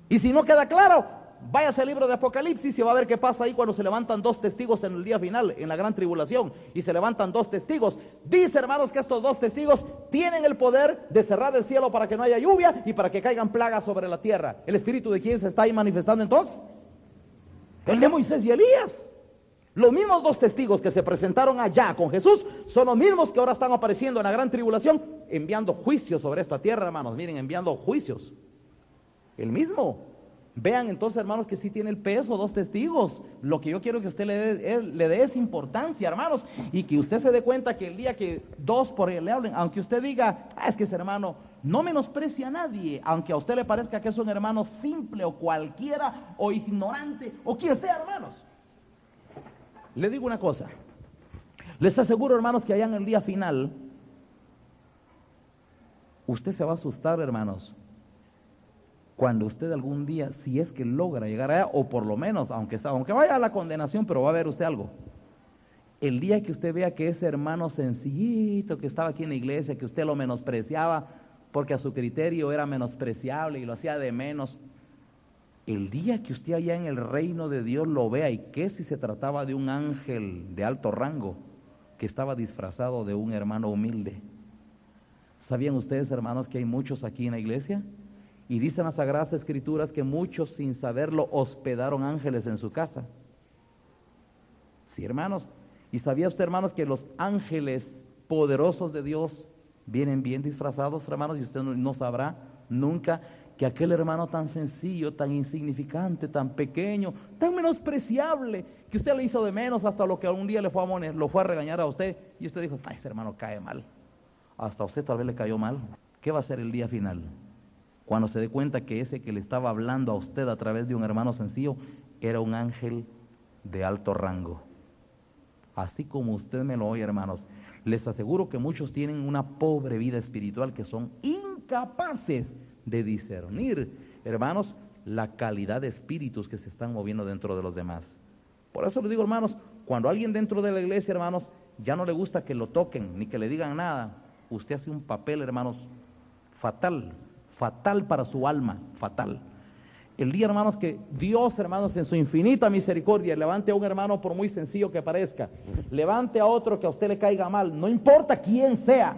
Y si no queda claro, váyase al libro de Apocalipsis y va a ver qué pasa ahí cuando se levantan dos testigos en el día final, en la gran tribulación, y se levantan dos testigos. Dice, hermanos, que estos dos testigos tienen el poder de cerrar el cielo para que no haya lluvia y para que caigan plagas sobre la tierra. ¿El espíritu de quién se está ahí manifestando entonces? El de Moisés y Elías. Los mismos dos testigos que se presentaron allá con Jesús son los mismos que ahora están apareciendo en la gran tribulación, enviando juicios sobre esta tierra, hermanos. Miren, enviando juicios. El mismo. Vean entonces, hermanos, que sí tiene el peso dos testigos. Lo que yo quiero que usted le dé es importancia, hermanos, y que usted se dé cuenta que el día que dos por él le hablen, aunque usted diga, es que ese hermano no menosprecia a nadie, aunque a usted le parezca que es un hermano simple o cualquiera o ignorante o quien sea, hermanos, le digo una cosa, les aseguro, hermanos, que allá en el día final usted se va a asustar, hermanos, cuando usted algún día, si es que logra llegar allá, o por lo menos, aunque vaya a la condenación, pero va a ver usted algo. El día que usted vea que ese hermano sencillito que estaba aquí en la iglesia, que usted lo menospreciaba, porque a su criterio era menospreciable y lo hacía de menos, el día que usted allá en el reino de Dios lo vea, y que si se trataba de un ángel de alto rango, que estaba disfrazado de un hermano humilde. ¿Sabían ustedes, hermanos, que hay muchos aquí en la iglesia? Y dicen las Sagradas Escrituras que muchos, sin saberlo, hospedaron ángeles en su casa. Sí, hermanos. ¿Y sabía usted, hermanos, que los ángeles poderosos de Dios vienen bien disfrazados, hermanos? Y usted no sabrá nunca que aquel hermano tan sencillo, tan insignificante, tan pequeño, tan menospreciable, que usted le hizo de menos hasta lo que algún día lo fue a regañar a usted, y usted dijo, ese hermano cae mal. Hasta a usted tal vez le cayó mal. ¿Qué va a ser el día final? Cuando se dé cuenta que ese que le estaba hablando a usted a través de un hermano sencillo era un ángel de alto rango. Así como usted me lo oye, hermanos, les aseguro que muchos tienen una pobre vida espiritual, que son incapaces de discernir, hermanos, la calidad de espíritus que se están moviendo dentro de los demás. Por eso les digo, hermanos, cuando alguien dentro de la iglesia, hermanos, ya no le gusta que lo toquen ni que le digan nada, usted hace un papel, hermanos, fatal para su alma, fatal. El día, hermanos, que Dios, hermanos, en su infinita misericordia, levante a un hermano, por muy sencillo que parezca, levante a otro que a usted le caiga mal, no importa quién sea.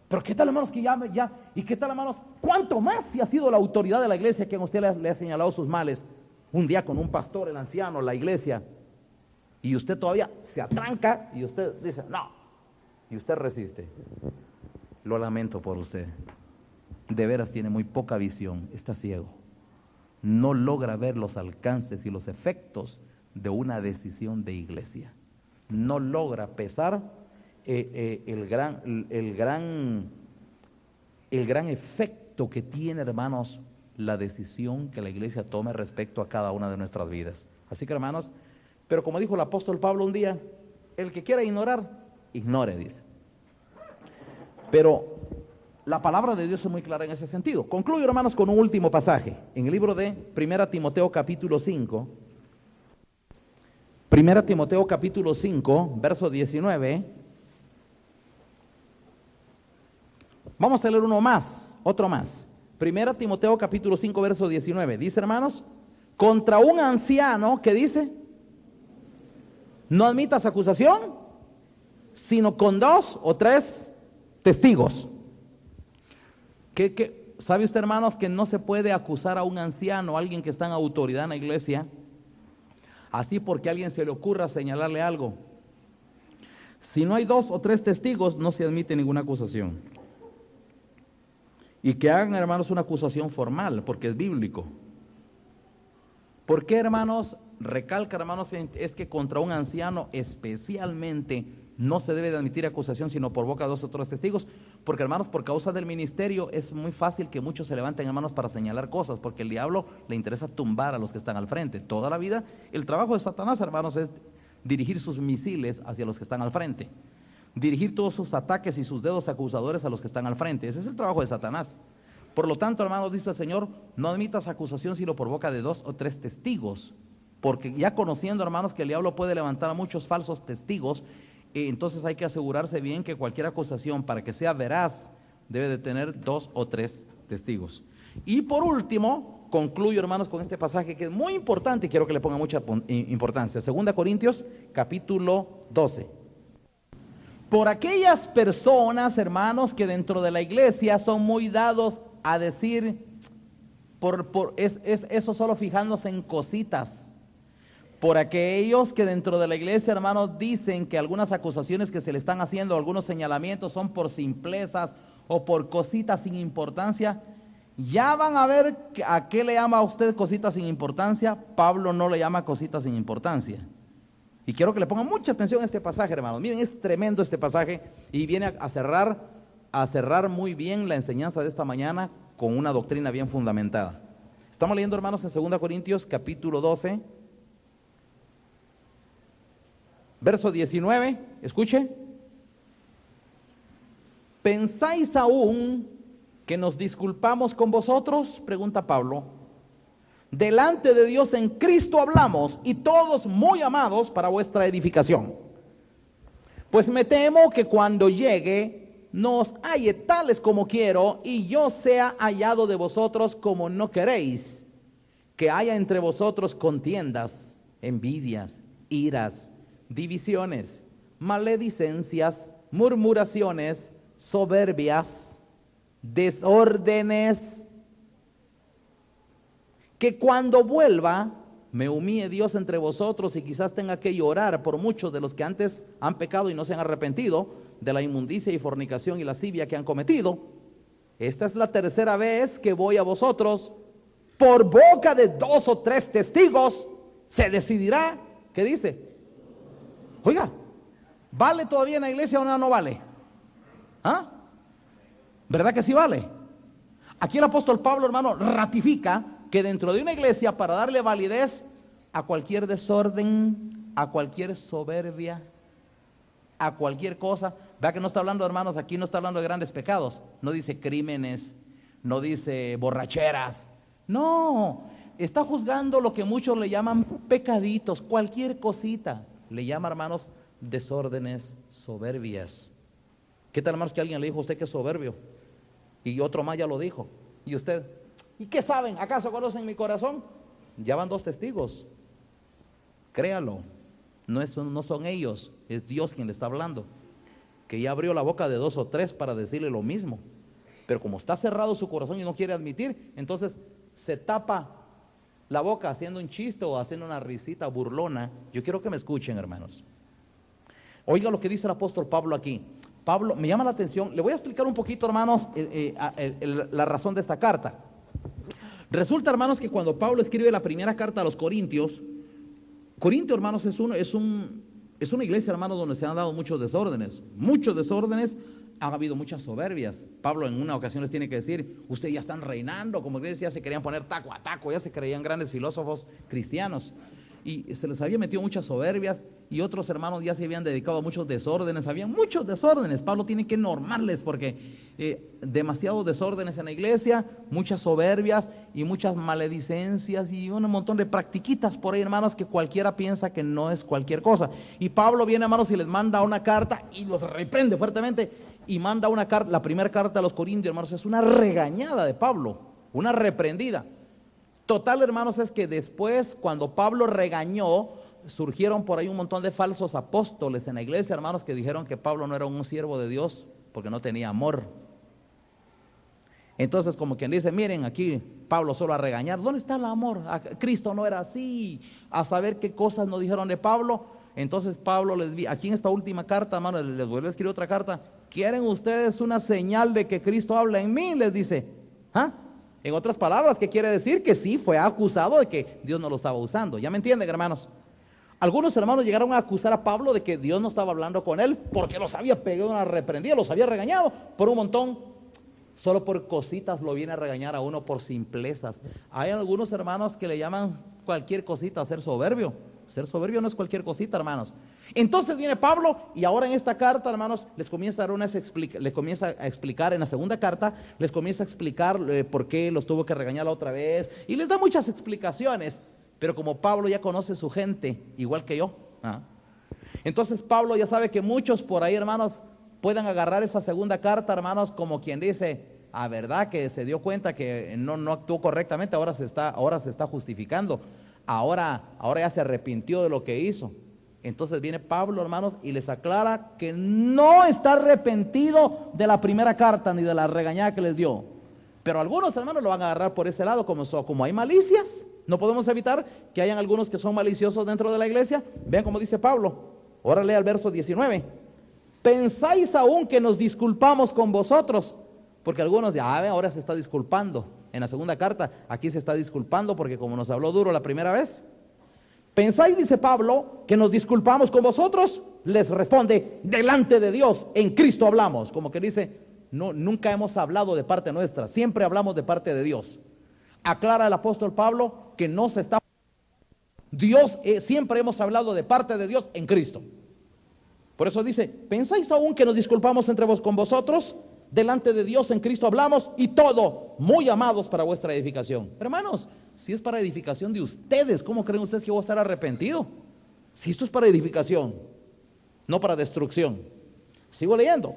Pero ¿qué tal, hermanos, que ya? ¿Y qué tal, hermanos? ¿Cuánto más si ha sido la autoridad de la iglesia quien a usted le ha señalado sus males? Un día con un pastor, el anciano, la iglesia, y usted todavía se atranca y usted dice, no, y usted resiste. Lo lamento por usted. De veras tiene muy poca visión, está ciego. No logra ver los alcances y los efectos de una decisión de iglesia. No logra pesar el gran efecto que tiene, hermanos, la decisión que la iglesia tome respecto a cada una de nuestras vidas. Así que, hermanos, pero como dijo el apóstol Pablo un día, el que quiera ignorar, ignore, dice. Pero la palabra de Dios es muy clara en ese sentido. Concluyo, hermanos, con un último pasaje. En el libro de 1 Timoteo capítulo 5. 1 Timoteo capítulo 5, verso 19. Vamos a leer otro más. 1 Timoteo capítulo 5, verso 19. Dice, hermanos, contra un anciano, ¿qué dice? No admitas acusación, sino con 2 o 3 testigos. ¿Sabe usted, hermanos, que no se puede acusar a un anciano, a alguien que está en autoridad en la iglesia, así porque a alguien se le ocurra señalarle algo? Si no hay 2 o 3 testigos, no se admite ninguna acusación. Y que hagan, hermanos, una acusación formal, porque es bíblico. ¿Por qué, hermanos? Recalca, hermanos, es que contra un anciano especialmente no se debe de admitir acusación sino por boca de 2 o 3 testigos, porque, hermanos, por causa del ministerio es muy fácil que muchos se levanten, hermanos, para señalar cosas, porque el diablo le interesa tumbar a los que están al frente. Toda la vida el trabajo de Satanás, hermanos, es dirigir sus misiles hacia los que están al frente, dirigir todos sus ataques y sus dedos acusadores a los que están al frente. Ese es el trabajo de Satanás. Por lo tanto, hermanos, dice el Señor, no admitas acusación sino por boca de 2 o 3 testigos, porque ya conociendo, hermanos, que el diablo puede levantar a muchos falsos testigos, entonces hay que asegurarse bien que cualquier acusación, para que sea veraz, debe de tener 2 o 3 testigos. Y por último, concluyo, hermanos, con este pasaje que es muy importante y quiero que le ponga mucha importancia. 2 Corintios capítulo 12. Por aquellas personas, hermanos, que dentro de la iglesia son muy dados a decir, eso solo fijándose en cositas. Por aquellos que dentro de la iglesia, hermanos, dicen que algunas acusaciones que se le están haciendo, algunos señalamientos son por simplezas o por cositas sin importancia. Ya van a ver a qué le llama a usted cositas sin importancia. Pablo no le llama cositas sin importancia. Y quiero que le pongan mucha atención a este pasaje, hermanos. Miren, es tremendo este pasaje y viene a cerrar muy bien la enseñanza de esta mañana con una doctrina bien fundamentada. Estamos leyendo, hermanos, en 2 Corintios capítulo 12, verso 19, escuche. ¿Pensáis aún que nos disculpamos con vosotros, pregunta Pablo, delante de Dios en Cristo hablamos, y todos muy amados para vuestra edificación. Pues me temo que cuando llegue no os halle tales como quiero, y yo sea hallado de vosotros como no queréis, que haya entre vosotros contiendas, envidias, iras, divisiones, maledicencias, murmuraciones, soberbias, desórdenes, que cuando vuelva me humille Dios entre vosotros y quizás tenga que llorar por muchos de los que antes han pecado y no se han arrepentido de la inmundicia y fornicación y lascivia que han cometido. Esta es la tercera vez que voy a vosotros. Por boca de 2 o 3 testigos se decidirá. ¿Qué dice? Oiga, ¿vale todavía en la iglesia o no vale? ¿Ah? ¿Verdad que sí vale? Aquí el apóstol Pablo, hermano, ratifica que dentro de una iglesia, para darle validez a cualquier desorden, a cualquier soberbia, a cualquier cosa, vea que no está hablando, hermanos, aquí no está hablando de grandes pecados, no dice crímenes, no dice borracheras, no, está juzgando lo que muchos le llaman pecaditos, cualquier cosita, le llama, hermanos, desórdenes, soberbias. ¿Qué tal, hermanos, que alguien le dijo a usted que es soberbio? Y otro más ya lo dijo, y usted, ¿y qué saben? ¿Acaso conocen mi corazón? Ya van 2 testigos. Créalo, no son ellos, es Dios quien le está hablando, que ya abrió la boca de 2 o 3 para decirle lo mismo, pero como está cerrado su corazón y no quiere admitir, entonces se tapa la boca haciendo un chiste o haciendo una risita burlona. Yo quiero que me escuchen, hermanos. Oiga lo que dice el apóstol Pablo aquí. Pablo, me llama la atención, le voy a explicar un poquito, hermanos, la razón de esta carta. Resulta, hermanos, que cuando Pablo escribe la primera carta a los Corintios, hermanos, es una iglesia, hermanos, donde se han dado muchos desórdenes, ha habido muchas soberbias. Pablo en una ocasión les tiene que decir, ustedes ya están reinando, como iglesia ya se querían poner taco a taco, ya se creían grandes filósofos cristianos, y se les había metido muchas soberbias, y otros hermanos ya se habían dedicado a muchos desórdenes, había muchos desórdenes. Pablo tiene que normarles porque demasiados desórdenes en la iglesia, muchas soberbias y muchas maledicencias y un montón de practiquitas por ahí, hermanos, que cualquiera piensa que no es cualquier cosa. Y Pablo viene, hermanos, y les manda una carta y los reprende fuertemente, y manda una carta, la primera carta a los Corintios, hermanos, es una regañada de Pablo, una reprendida. Total, hermanos, es que después, cuando Pablo regañó, surgieron por ahí un montón de falsos apóstoles en la iglesia, hermanos, que dijeron que Pablo no era un siervo de Dios porque no tenía amor. Entonces, como quien dice, miren, aquí Pablo solo a regañar. ¿Dónde está el amor? Cristo no era así. A saber qué cosas nos dijeron de Pablo. Entonces Pablo aquí en esta última carta, hermanos, les vuelve a escribir otra carta. ¿Quieren ustedes una señal de que Cristo habla en mí? Les dice. ¿Ah? En otras palabras, ¿qué quiere decir? Que sí, fue acusado de que Dios no lo estaba usando. ¿Ya me entienden, hermanos? Algunos hermanos llegaron a acusar a Pablo de que Dios no estaba hablando con él porque los había pegado una reprendida, los había regañado por un montón. Solo por cositas lo viene a regañar a uno, por simplezas. Hay algunos hermanos que le llaman cualquier cosita a ser soberbio. Ser soberbio no es cualquier cosita, hermanos. Entonces viene Pablo y ahora en esta carta, hermanos, les comienza a dar les comienza a explicar en la segunda carta, les comienza a explicar por qué los tuvo que regañar la otra vez, y les da muchas explicaciones, pero como Pablo ya conoce su gente, igual que yo, entonces Pablo ya sabe que muchos por ahí, hermanos, puedan agarrar esa segunda carta, hermanos, como quien dice, verdad que se dio cuenta que no actuó correctamente, ahora se está justificando. Ahora ya se arrepintió de lo que hizo. Entonces viene Pablo, hermanos, y les aclara que no está arrepentido de la primera carta ni de la regañada que les dio. Pero algunos, hermanos, lo van a agarrar por ese lado, como hay malicias. No podemos evitar que hayan algunos que son maliciosos dentro de la iglesia. Vean cómo dice Pablo. Ahora lea el verso 19. ¿Pensáis aún que nos disculpamos con vosotros? Porque algunos ahora se está disculpando. En la segunda carta, aquí se está disculpando porque como nos habló duro la primera vez. ¿Pensáis, dice Pablo, que nos disculpamos con vosotros? Les responde, delante de Dios, en Cristo hablamos. Como que dice, no, nunca hemos hablado de parte nuestra, siempre hablamos de parte de Dios. Aclara el apóstol Pablo que no se está... Dios, siempre hemos hablado de parte de Dios en Cristo. Por eso dice, ¿pensáis aún que nos disculpamos con vosotros? delante de Dios en Cristo hablamos, y todo, muy amados para vuestra edificación. Hermanos, si es para edificación de ustedes, ¿cómo creen ustedes que yo voy a estar arrepentido? Si esto es para edificación, no para destrucción. Sigo leyendo.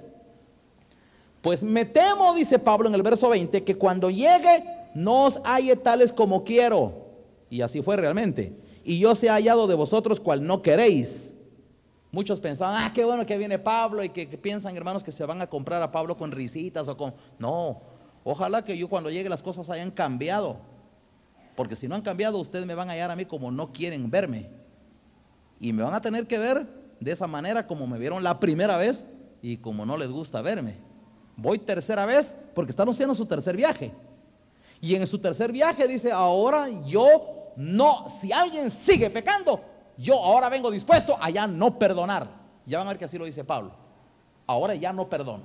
Pues me temo, dice Pablo en el verso 20, que cuando llegue no os halle tales como quiero. Y así fue realmente. Y yo sea hallado de vosotros cual no queréis. Muchos pensaban, qué bueno que viene Pablo, y que piensan, hermanos, que se van a comprar a Pablo con risitas o con... No, ojalá que yo cuando llegue las cosas hayan cambiado. Porque si no han cambiado, ustedes me van a hallar a mí como no quieren verme. Y me van a tener que ver de esa manera como me vieron la primera vez y como no les gusta verme. Voy tercera vez porque están haciendo su tercer viaje. Y en su tercer viaje dice, ahora yo no, si alguien sigue pecando, yo ahora vengo dispuesto a ya no perdonar. Ya van a ver que así lo dice Pablo. Ahora ya no perdono.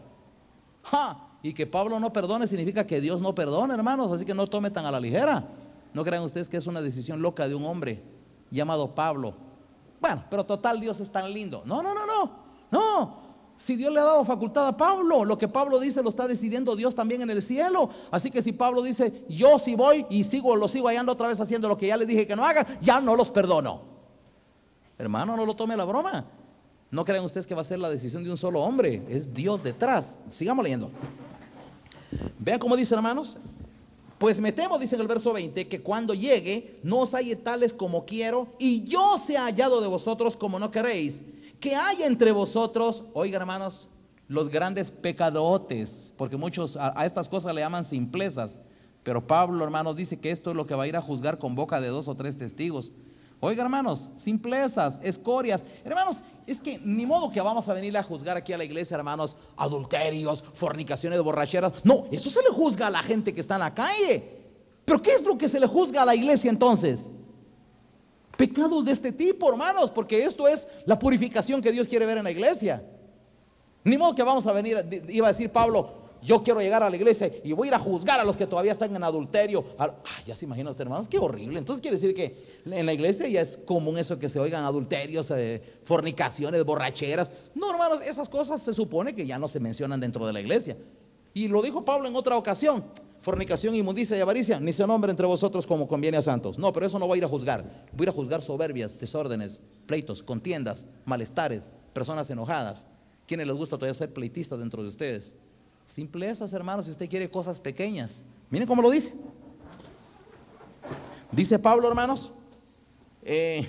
Y que Pablo no perdone significa que Dios no perdona, hermanos. Así que no tome tan a la ligera. No crean ustedes que es una decisión loca de un hombre llamado Pablo. Bueno, pero total, Dios es tan lindo. No. Si Dios le ha dado facultad a Pablo, lo que Pablo dice lo está decidiendo Dios también en el cielo. Así que si Pablo dice, yo si voy y lo sigo hallando otra vez haciendo lo que ya les dije que no hagan, ya no los perdono. Hermano, no lo tome la broma. No crean ustedes que va a ser la decisión de un solo hombre. Es Dios detrás. Sigamos leyendo. Vean cómo dice, hermanos. Pues me temo, dice en el verso 20, que cuando llegue no os halle tales como quiero, y yo sea hallado de vosotros como no queréis. Que haya entre vosotros, oiga, hermanos, los grandes pecadotes, porque muchos a estas cosas le llaman simplezas, pero Pablo, hermanos, dice que esto es lo que va a ir a juzgar con boca de 2 o 3 testigos. Oiga, hermanos, simplezas, escorias. Hermanos, es que ni modo que vamos a venir a juzgar aquí a la iglesia, hermanos, adulterios, fornicaciones, borracheras. No, eso se le juzga a la gente que está en la calle. ¿Pero qué es lo que se le juzga a la iglesia entonces? Pecados de este tipo, hermanos, porque esto es la purificación que Dios quiere ver en la iglesia. Ni modo que vamos a venir, iba a decir Pablo, yo quiero llegar a la iglesia y voy a ir a juzgar a los que todavía están en adulterio. Ya se imaginan ustedes, hermanos, qué horrible. Entonces quiere decir que en la iglesia ya es común eso, que se oigan adulterios, fornicaciones, borracheras. No, hermanos, esas cosas se supone que ya no se mencionan dentro de la iglesia. Y lo dijo Pablo en otra ocasión. Fornicación, inmundicia y avaricia, ni se nombre entre vosotros como conviene a santos. No, pero eso no voy a ir a juzgar. Voy a ir a juzgar soberbias, desórdenes, pleitos, contiendas, malestares, personas enojadas. ¿Quiénes les gusta todavía ser pleitistas dentro de ustedes? Simplezas, hermanos, si usted quiere cosas pequeñas. Miren cómo lo dice. Dice Pablo, hermanos, que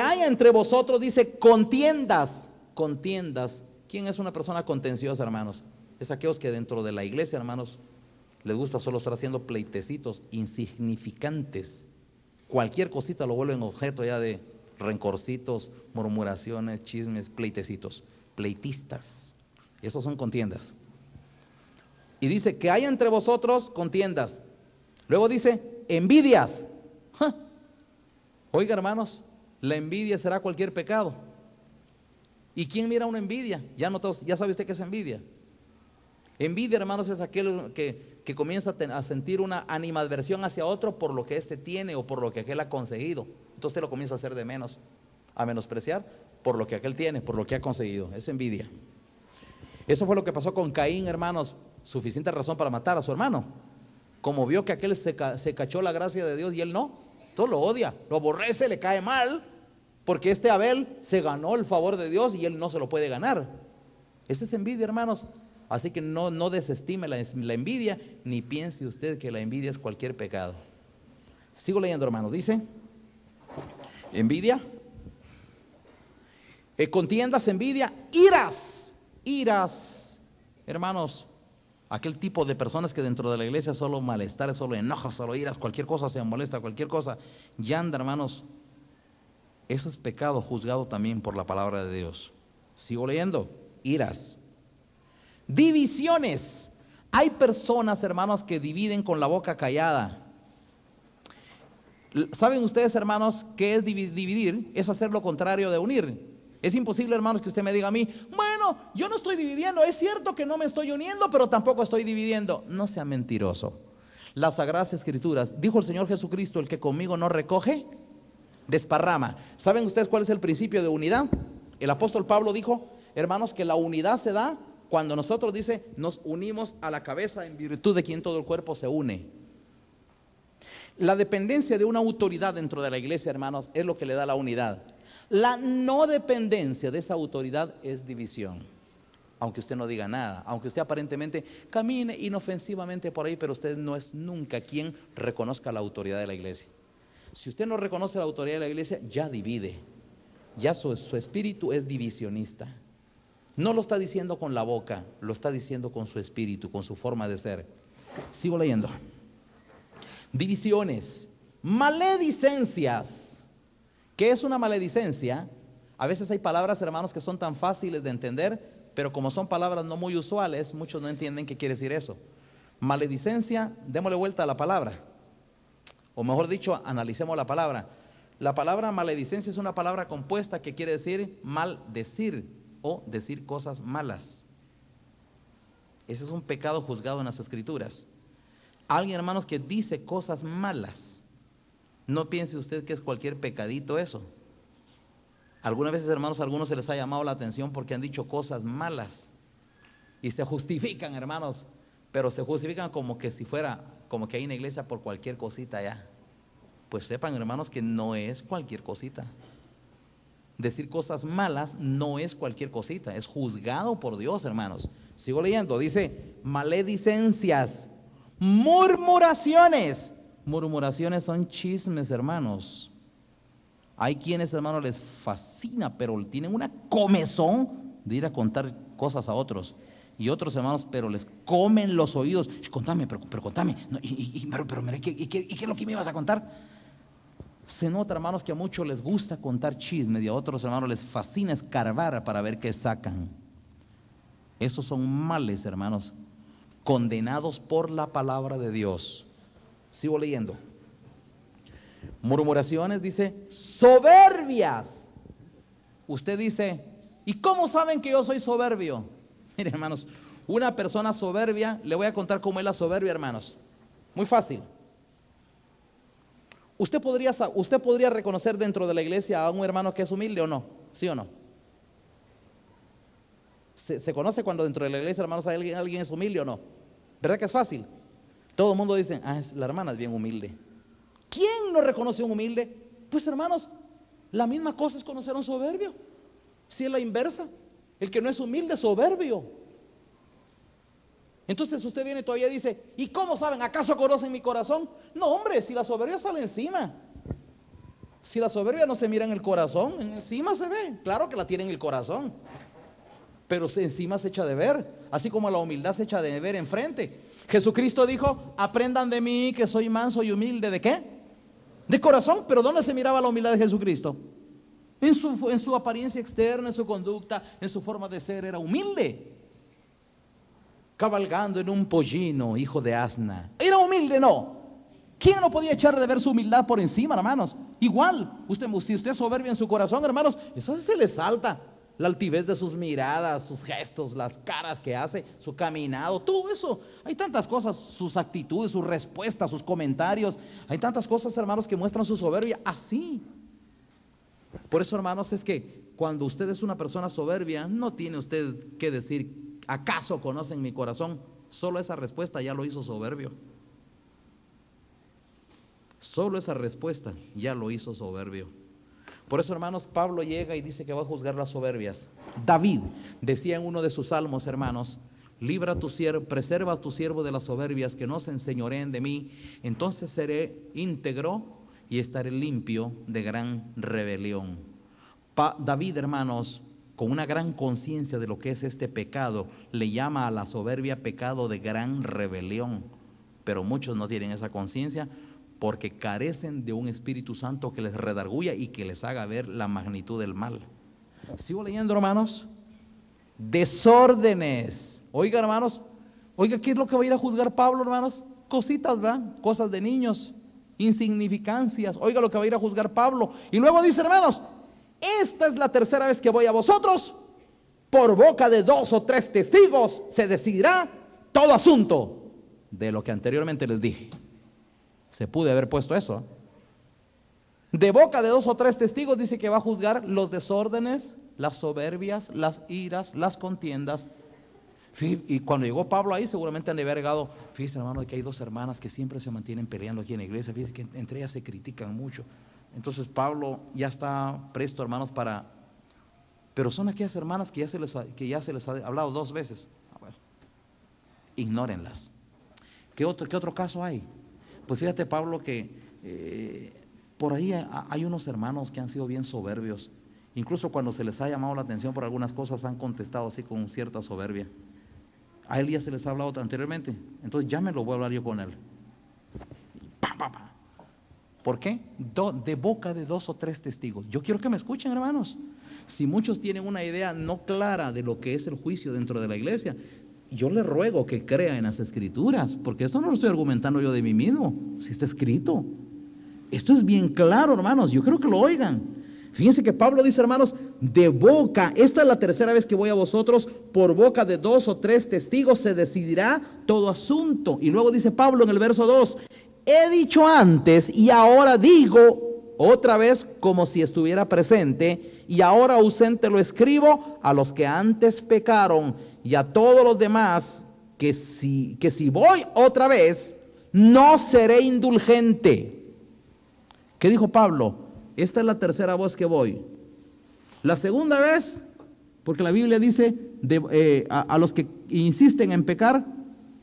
haya entre vosotros, dice, contiendas. ¿Quién es una persona contenciosa, hermanos? Es aquellos que dentro de la iglesia, hermanos, les gusta solo estar haciendo pleitecitos insignificantes. Cualquier cosita lo vuelven objeto ya de rencorcitos, murmuraciones, chismes, pleitecitos, pleitistas. Esos son contiendas. Y dice que hay entre vosotros contiendas. Luego dice envidias. Oiga, hermanos, la envidia será cualquier pecado. ¿Y quién mira una envidia? Ya sabe usted qué es envidia. Envidia, hermanos, es aquel que comienza a sentir una animadversión hacia otro por lo que éste tiene o por lo que aquel ha conseguido. Entonces usted lo comienza a hacer de menos, a menospreciar por lo que aquel tiene, por lo que ha conseguido. Es envidia. Eso fue lo que pasó con Caín, hermanos. Suficiente razón para matar a su hermano. Como vio que aquel se cachó la gracia de Dios y él no, todo lo odia, lo aborrece, le cae mal, porque este Abel se ganó el favor de Dios y él no se lo puede ganar. Esa es envidia, hermanos. Así que no desestime la envidia, ni piense usted que la envidia es cualquier pecado. Sigo leyendo, hermanos. Dice, envidia, contiendas, envidia, iras, hermanos, aquel tipo de personas que dentro de la iglesia solo malestares, solo enojas, solo iras, cualquier cosa se molesta, cualquier cosa, ya anda, hermanos. Eso es pecado juzgado también por la palabra de Dios. Sigo leyendo, iras. Divisiones. Hay personas, hermanos, que dividen con la boca callada. ¿Saben ustedes, hermanos, qué es dividir? Es hacer lo contrario de unir. Es imposible, hermanos, que usted me diga a mí, bueno, yo no estoy dividiendo, es cierto que no me estoy uniendo, pero tampoco estoy dividiendo. No sea mentiroso. Las Sagradas Escrituras, dijo el Señor Jesucristo, el que conmigo no recoge, desparrama. ¿Saben ustedes cuál es el principio de unidad? El apóstol Pablo dijo, hermanos, que la unidad se da cuando nosotros dice, nos unimos a la cabeza en virtud de quien todo el cuerpo se une. La dependencia de una autoridad dentro de la iglesia, hermanos, es lo que le da la unidad. La no dependencia de esa autoridad es división. Aunque usted no diga nada, aunque usted aparentemente camine inofensivamente por ahí, pero usted no es nunca quien reconozca la autoridad de la iglesia. Si usted no reconoce la autoridad de la iglesia, ya divide, ya su espíritu es divisionista. No lo está diciendo con la boca, lo está diciendo con su espíritu, con su forma de ser. Sigo leyendo. Divisiones, maledicencias. ¿Qué es una maledicencia? A veces hay palabras, hermanos, que son tan fáciles de entender, pero como son palabras no muy usuales, muchos no entienden qué quiere decir eso. Maledicencia, démosle vuelta a la palabra. O mejor dicho, analicemos la palabra. La palabra maledicencia es una palabra compuesta que quiere decir maldecir o decir cosas malas. Ese es un pecado juzgado en las Escrituras. Alguien, hermanos, que dice cosas malas. No piense usted que es cualquier pecadito eso. Algunas veces, hermanos, a algunos se les ha llamado la atención porque han dicho cosas malas y se justifican, hermanos, pero se justifican como que si fuera, como que hay una iglesia por cualquier cosita ya. Pues sepan, hermanos, que no es cualquier cosita. Decir cosas malas no es cualquier cosita, es juzgado por Dios, hermanos. Sigo leyendo, dice maledicencias, murmuraciones. Murmuraciones son chismes, hermanos. Hay quienes, hermanos, les fascina, pero tienen una comezón de ir a contar cosas a otros. Y otros, hermanos, pero les comen los oídos. Contame, pero contame. No, pero mira, ¿qué es lo que me ibas a contar? Se nota, hermanos, que a muchos les gusta contar chismes y a otros, hermanos, les fascina escarbar para ver qué sacan. Esos son males, hermanos, condenados por la palabra de Dios. Sigo leyendo. Murmuraciones, dice, soberbias. Usted dice, ¿y cómo saben que yo soy soberbio? Miren, hermanos, una persona soberbia, le voy a contar cómo es la soberbia, hermanos. Muy fácil. ¿Usted podría reconocer dentro de la iglesia a un hermano que es humilde o no? ¿Sí o no? ¿Se conoce cuando dentro de la iglesia, hermanos, alguien es humilde o no? ¿Verdad que es fácil? Todo el mundo dice, la hermana es bien humilde. ¿Quién no reconoce a un humilde? Pues, hermanos, la misma cosa es conocer a un soberbio. Si es la inversa, el que no es humilde es soberbio. Entonces usted viene todavía y dice, ¿y cómo saben? ¿Acaso conocen mi corazón? No, hombre, si la soberbia sale encima. Si la soberbia no se mira en el corazón, encima se ve. Claro que la tiene en el corazón, pero encima se echa de ver, así como la humildad se echa de ver enfrente. Jesucristo dijo, aprendan de mí que soy manso y humilde. ¿De qué? De corazón. Pero ¿dónde se miraba la humildad de Jesucristo? En su apariencia externa, en su conducta, en su forma de ser, era humilde. Cabalgando en un pollino, hijo de asna. ¿Era humilde? No. ¿Quién no podía echar de ver su humildad por encima, hermanos? Igual, si usted es soberbio en su corazón, hermanos, eso se le salta. La altivez de sus miradas, sus gestos, las caras que hace, su caminado, todo eso. Hay tantas cosas, sus actitudes, sus respuestas, sus comentarios. Hay tantas cosas, hermanos, que muestran su soberbia así. Por eso, hermanos, es que cuando usted es una persona soberbia, no tiene usted que decir, ¿acaso conocen mi corazón? Solo esa respuesta ya lo hizo soberbio. Solo esa respuesta ya lo hizo soberbio. Por eso, hermanos, Pablo llega y dice que va a juzgar las soberbias. David decía en uno de sus salmos, hermanos, preserva a tu siervo de las soberbias, que no se enseñoreen de mí, entonces seré íntegro y estaré limpio de gran rebelión. David, hermanos, con una gran conciencia de lo que es este pecado, le llama a la soberbia pecado de gran rebelión. Pero muchos no tienen esa conciencia, porque carecen de un Espíritu Santo que les redarguya y que les haga ver la magnitud del mal. Sigo leyendo, hermanos. Desórdenes. Oiga, hermanos, oiga, ¿qué es lo que va a ir a juzgar Pablo, hermanos? Cositas, ¿verdad? Cosas de niños, insignificancias. Oiga lo que va a ir a juzgar Pablo. Y luego dice, hermanos, esta es la tercera vez que voy a vosotros. Por boca de 2 o 3 testigos se decidirá todo asunto de lo que anteriormente les dije. Se pudo haber puesto eso. De boca de 2 o 3 testigos dice que va a juzgar los desórdenes, las soberbias, las iras, las contiendas. Y cuando llegó Pablo ahí, seguramente han de haber agregado, fíjense hermano, que hay dos hermanas que siempre se mantienen peleando aquí en la iglesia, fíjense que entre ellas se critican mucho. Entonces Pablo ya está presto, hermanos, pero son aquellas hermanas que ya se les ha hablado 2 veces. Bueno, ignórenlas. ¿Qué otro caso hay? Pues fíjate, Pablo, que por ahí hay unos hermanos que han sido bien soberbios. Incluso cuando se les ha llamado la atención por algunas cosas, han contestado así con cierta soberbia. A él ya se les ha hablado anteriormente, entonces ya me lo voy a hablar yo con él. ¿Por qué? De boca de 2 o 3 testigos. Yo quiero que me escuchen, hermanos. Si muchos tienen una idea no clara de lo que es el juicio dentro de la iglesia, yo les ruego que crean en las escrituras, porque esto no lo estoy argumentando yo de mí mismo, si está escrito. Esto es bien claro, hermanos, yo creo que lo oigan. Fíjense que Pablo dice, hermanos, de boca, esta es la 3ª vez que voy a vosotros, por boca de 2 o 3 testigos se decidirá todo asunto. Y luego dice Pablo en el verso 2, he dicho antes y ahora digo, otra vez como si estuviera presente, y ahora ausente lo escribo a los que antes pecaron y a todos los demás, que si voy otra vez, no seré indulgente. ¿Qué dijo Pablo? Esta es la 3ª vez que voy. La 2ª vez, porque la Biblia dice, a los que insisten en pecar,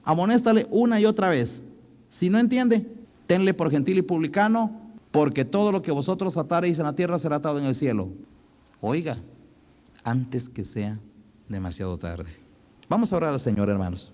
amonéstale una y otra vez. Si no entiende, tenle por gentil y publicano, porque todo lo que vosotros atareis en la tierra será atado en el cielo. Oiga, antes que sea demasiado tarde. Vamos a orar al Señor, hermanos.